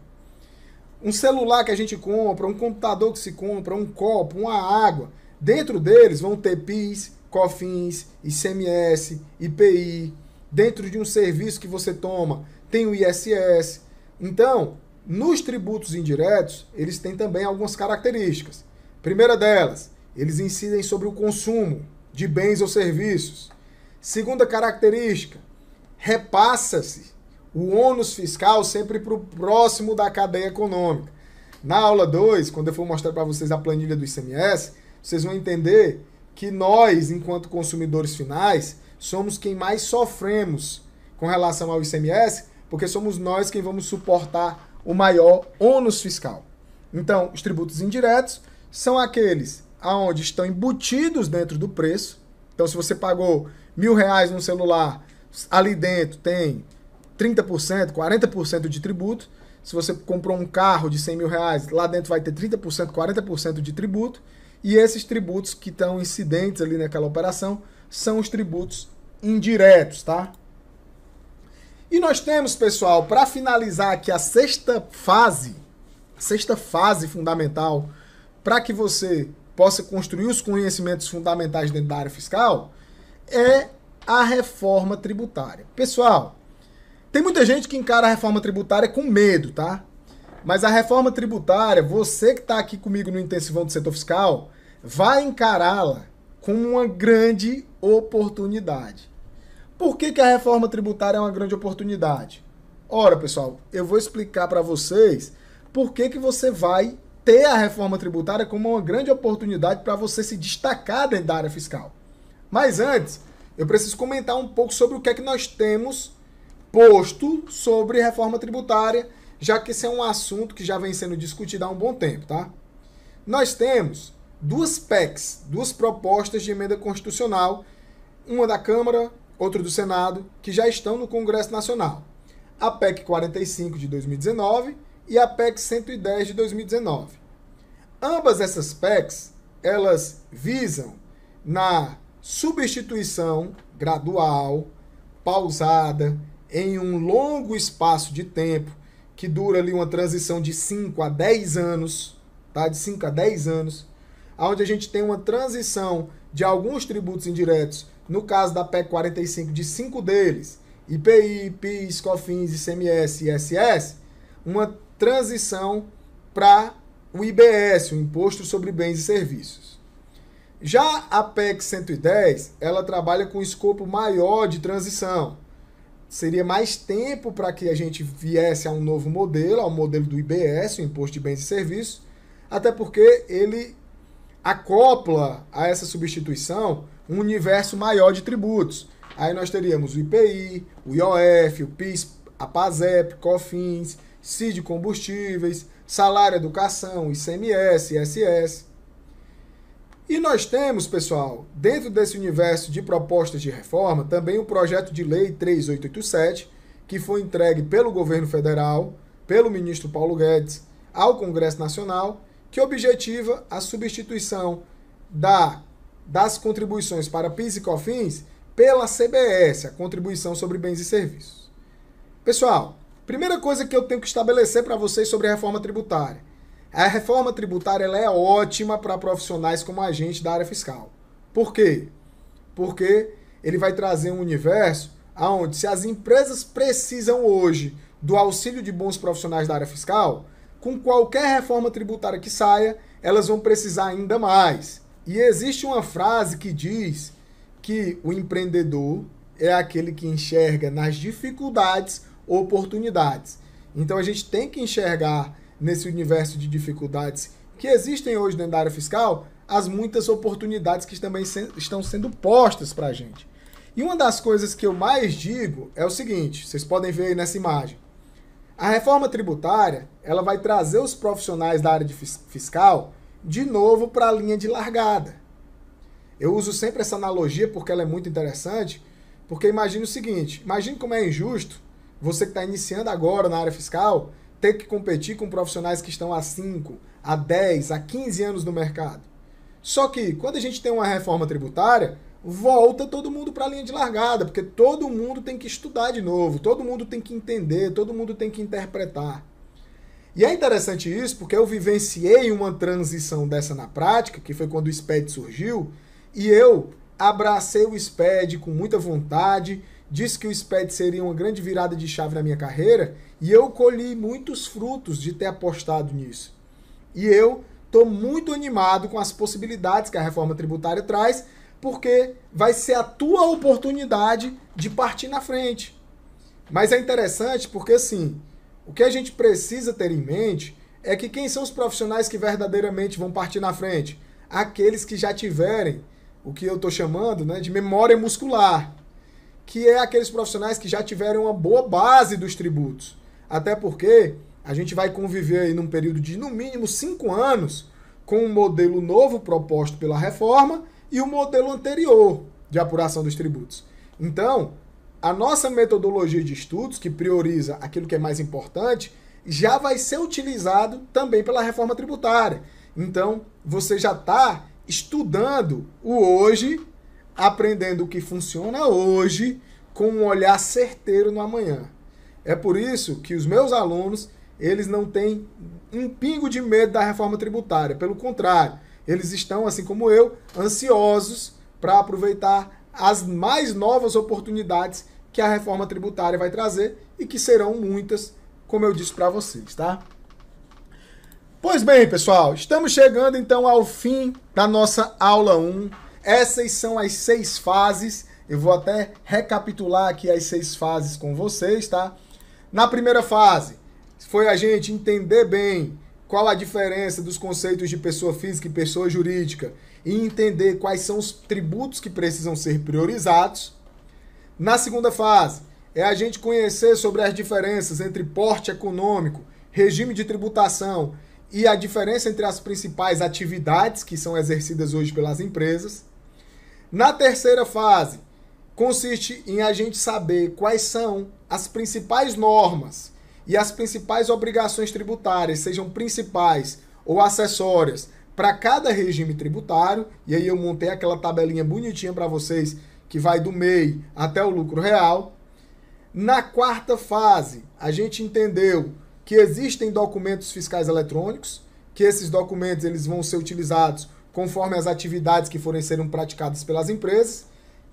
Um celular que a gente compra, um computador que se compra, um copo, uma água. Dentro deles vão ter PIS, COFINS, ICMS, IPI. Dentro de um serviço que você toma, tem o ISS. Então, nos tributos indiretos, eles têm também algumas características. Primeira delas, eles incidem sobre o consumo de bens ou serviços. Segunda característica, repassa-se o ônus fiscal sempre para o próximo da cadeia econômica. Na aula 2, quando eu for mostrar para vocês a planilha do ICMS, vocês vão entender que nós, enquanto consumidores finais, somos quem mais sofremos com relação ao ICMS, porque somos nós quem vamos suportar o maior ônus fiscal. Então, os tributos indiretos são aqueles aonde estão embutidos dentro do preço. Então, se você pagou R$1.000 num celular, ali dentro tem 30%, 40% de tributo. Se você comprou um carro de R$100.000, lá dentro vai ter 30%, 40% de tributo. E esses tributos que estão incidentes ali naquela operação são os tributos indiretos, tá? E nós temos, pessoal, para finalizar aqui a sexta fase fundamental, para que você possa construir os conhecimentos fundamentais dentro da área fiscal, é a reforma tributária. Pessoal, tem muita gente que encara a reforma tributária com medo, tá? Mas a reforma tributária, você que está aqui comigo no Intensivão do Setor Fiscal, vai encará-la como uma grande oportunidade. Por que a reforma tributária é uma grande oportunidade? Ora, pessoal, eu vou explicar para vocês por que você vai ter a reforma tributária como uma grande oportunidade para você se destacar dentro da área fiscal. Mas antes, eu preciso comentar um pouco sobre o que é que nós temos posto sobre reforma tributária, já que esse é um assunto que já vem sendo discutido há um bom tempo, tá? Nós temos duas PECs, duas propostas de emenda constitucional, uma da Câmara, outra do Senado, que já estão no Congresso Nacional. A PEC 45 de 2019 e a PEC 110 de 2019. Ambas essas PECs, elas visam na substituição gradual, pausada, em um longo espaço de tempo, que dura ali uma transição de 5 a 10 anos, tá? De 5 a 10 anos, onde a gente tem uma transição de alguns tributos indiretos, no caso da PEC 45, de 5 deles, IPI, PIS, COFINS, ICMS e ISS, uma transição para o IBS, o Imposto sobre Bens e Serviços. Já a PEC 110, ela trabalha com escopo maior de transição. Seria mais tempo para que a gente viesse a um novo modelo, ao modelo do IBS, o Imposto de Bens e Serviços, até porque ele acopla a essa substituição um universo maior de tributos. Aí nós teríamos o IPI, o IOF, o PIS, a PASEP, COFINS, CID combustíveis, salário educação, ICMS, ISS. E nós temos, pessoal, dentro desse universo de propostas de reforma, também o projeto de lei 3887, que foi entregue pelo governo federal, pelo ministro Paulo Guedes, ao Congresso Nacional, que objetiva a substituição das contribuições para PIS e COFINS pela CBS, a Contribuição sobre Bens e Serviços. Pessoal, primeira coisa que eu tenho que estabelecer para vocês sobre a reforma tributária. A reforma tributária ela é ótima para profissionais como a gente da área fiscal. Por quê? Porque ele vai trazer um universo onde, se as empresas precisam hoje do auxílio de bons profissionais da área fiscal, com qualquer reforma tributária que saia, elas vão precisar ainda mais. E existe uma frase que diz que o empreendedor, é aquele que enxerga nas dificuldades oportunidades. Então a gente tem que enxergar nesse universo de dificuldades que existem hoje dentro da área fiscal as muitas oportunidades que também estão sendo postas para a gente. E uma das coisas que eu mais digo é o seguinte, vocês podem ver aí nessa imagem. A reforma tributária, ela vai trazer os profissionais da área de fiscal de novo para a linha de largada. Eu uso sempre essa analogia porque ela é muito interessante, porque imagine o seguinte, imagine como é injusto você que está iniciando agora na área fiscal ter que competir com profissionais que estão há 5, há 10, há 15 anos no mercado. Só que quando a gente tem uma reforma tributária, volta todo mundo para a linha de largada, porque todo mundo tem que estudar de novo, todo mundo tem que entender, todo mundo tem que interpretar. E é interessante isso porque eu vivenciei uma transição dessa na prática, que foi quando o SPED surgiu, e eu abracei o SPED com muita vontade, disse que o SPED seria uma grande virada de chave na minha carreira, e eu colhi muitos frutos de ter apostado nisso. E eu estou muito animado com as possibilidades que a reforma tributária traz, porque vai ser a tua oportunidade de partir na frente. Mas é interessante porque, assim, o que a gente precisa ter em mente é que quem são os profissionais que verdadeiramente vão partir na frente? Aqueles que já tiverem o que eu estou chamando, né, de memória muscular, que é aqueles profissionais que já tiveram uma boa base dos tributos. Até porque a gente vai conviver aí num período de, no mínimo, 5 anos com um modelo novo proposto pela reforma e o modelo anterior de apuração dos tributos. Então, a nossa metodologia de estudos, que prioriza aquilo que é mais importante, já vai ser utilizado também pela reforma tributária. Então, você já está estudando o hoje, aprendendo o que funciona hoje, com um olhar certeiro no amanhã. É por isso que os meus alunos, eles não têm um pingo de medo da reforma tributária. Pelo contrário, eles estão, assim como eu, ansiosos para aproveitar as mais novas oportunidades que a reforma tributária vai trazer e que serão muitas, como eu disse para vocês, tá? Pois bem, pessoal, estamos chegando então ao fim da nossa aula 1. Essas são as 6 fases. Eu vou até recapitular aqui as 6 fases com vocês, tá? Na primeira fase, foi a gente entender bem qual a diferença dos conceitos de pessoa física e pessoa jurídica e entender quais são os tributos que precisam ser priorizados. Na segunda fase, é a gente conhecer sobre as diferenças entre porte econômico, regime de tributação e a diferença entre as principais atividades que são exercidas hoje pelas empresas. Na terceira fase, consiste em a gente saber quais são as principais normas e as principais obrigações tributárias, sejam principais ou acessórias, para cada regime tributário. E aí eu montei aquela tabelinha bonitinha para vocês, que vai do MEI até o lucro real. Na quarta fase, a gente entendeu que existem documentos fiscais eletrônicos, que esses documentos eles vão ser utilizados conforme as atividades que forem serem praticadas pelas empresas,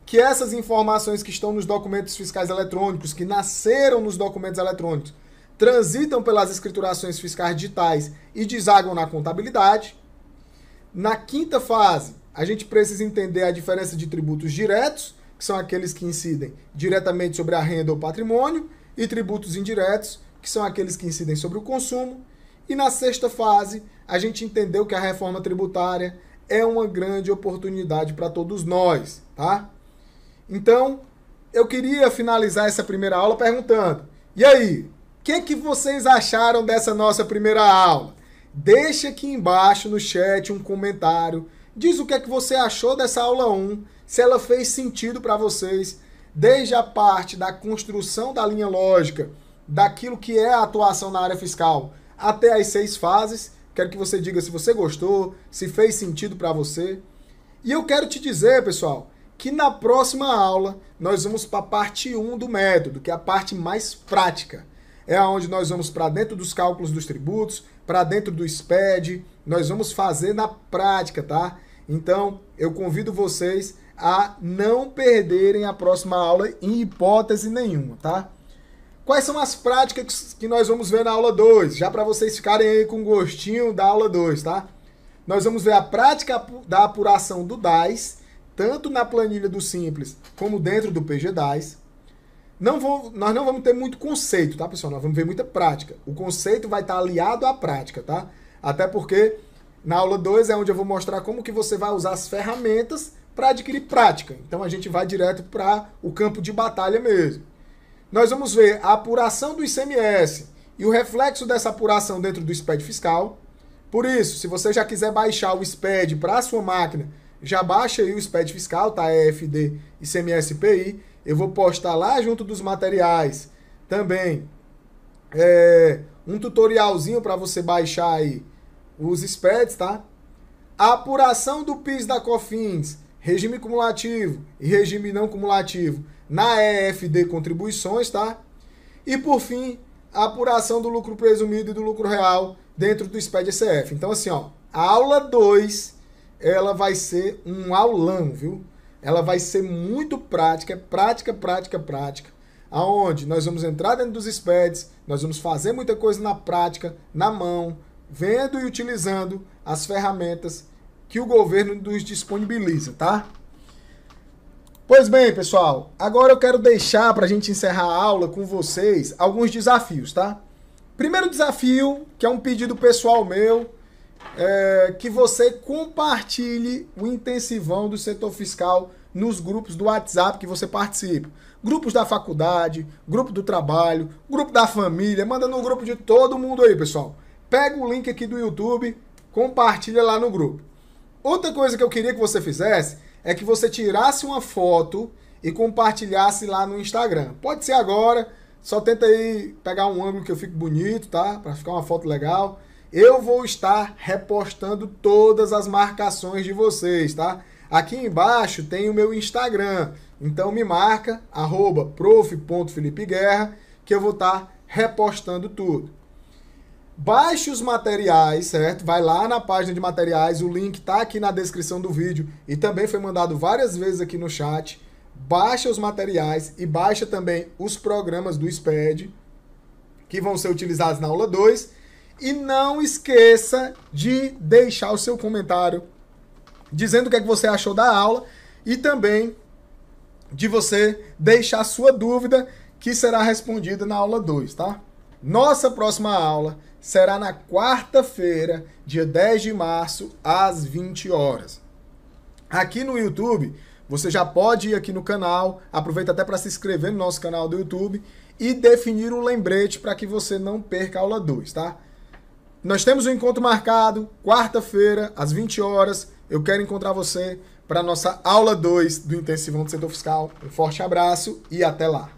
que essas informações que estão nos documentos fiscais eletrônicos, que nasceram nos documentos eletrônicos, transitam pelas escriturações fiscais digitais e desaguam na contabilidade. Na quinta fase, a gente precisa entender a diferença de tributos diretos, que são aqueles que incidem diretamente sobre a renda ou patrimônio, e tributos indiretos, que são aqueles que incidem sobre o consumo. E na sexta fase, a gente entendeu que a reforma tributária é uma grande oportunidade para todos nós, tá? Então, eu queria finalizar essa primeira aula perguntando, e aí, o que vocês acharam dessa nossa primeira aula? Deixa aqui embaixo no chat um comentário, diz o que é que você achou dessa aula 1, se ela fez sentido para vocês, desde a parte da construção da linha lógica, daquilo que é a atuação na área fiscal, até as 6 fases. Quero que você diga se você gostou, se fez sentido para você. E eu quero te dizer, pessoal, que na próxima aula nós vamos para a parte 1 do método, que é a parte mais prática. É onde nós vamos para dentro dos cálculos dos tributos, para dentro do SPED, nós vamos fazer na prática, tá? Então, eu convido vocês a não perderem a próxima aula em hipótese nenhuma, tá? Quais são as práticas que nós vamos ver na aula 2? Já para vocês ficarem aí com gostinho da aula 2, tá? Nós vamos ver a prática da apuração do DAS, tanto na planilha do Simples como dentro do PGDAS. Nós não vamos ter muito conceito, tá, pessoal? Nós vamos ver muita prática. O conceito vai estar aliado à prática, tá? Até porque na aula 2 é onde eu vou mostrar como que você vai usar as ferramentas para adquirir prática. Então a gente vai direto para o campo de batalha mesmo. Nós vamos ver a apuração do ICMS e o reflexo dessa apuração dentro do SPED fiscal. Por isso, se você já quiser baixar o SPED para a sua máquina, já baixa aí o SPED fiscal, tá? EFD ICMS PI. Eu vou postar lá junto dos materiais também um tutorialzinho para você baixar aí os SPEDs, tá? A apuração do PIS da COFINS, regime cumulativo e regime não cumulativo na EFD contribuições, tá? E por fim, a apuração do lucro presumido e do lucro real dentro do SPED ECF. Então assim, ó, a aula 2, ela vai ser um aulão, viu? Ela vai ser muito prática, prática, aonde nós vamos entrar dentro dos SPEDs, nós vamos fazer muita coisa na prática, na mão, vendo e utilizando as ferramentas que o governo nos disponibiliza, tá? Pois bem, pessoal, agora eu quero deixar para a gente encerrar a aula com vocês alguns desafios, tá? Primeiro desafio, que é um pedido pessoal meu, que você compartilhe o intensivão do setor fiscal nos grupos do WhatsApp que você participa. Grupos da faculdade, grupo do trabalho, grupo da família, manda no grupo de todo mundo aí, pessoal. Pega o link aqui do YouTube, compartilha lá no grupo. Outra coisa que eu queria que você fizesse é que você tirasse uma foto e compartilhasse lá no Instagram. Pode ser agora, só tenta aí pegar um ângulo que eu fique bonito, tá? Para ficar uma foto legal. Eu vou estar repostando todas as marcações de vocês, tá? Aqui embaixo tem o meu Instagram, então me marca, @prof.felipeguerra, que eu vou estar repostando tudo. Baixe os materiais, certo? Vai lá na página de materiais, o link tá aqui na descrição do vídeo e também foi mandado várias vezes aqui no chat. Baixa os materiais e baixa também os programas do SPED, que vão ser utilizados na aula 2. E não esqueça de deixar o seu comentário dizendo o que é que você achou da aula e também de você deixar a sua dúvida, que será respondida na aula 2, tá? Nossa próxima aula será na quarta-feira, dia 10 de março, às 20 horas. Aqui no YouTube, você já pode ir aqui no canal, aproveita até para se inscrever no nosso canal do YouTube e definir um lembrete para que você não perca a aula 2, tá? Nós temos um encontro marcado, quarta-feira, às 20 horas. Eu quero encontrar você para a nossa aula 2 do Intensivão do Setor Fiscal. Um forte abraço e até lá!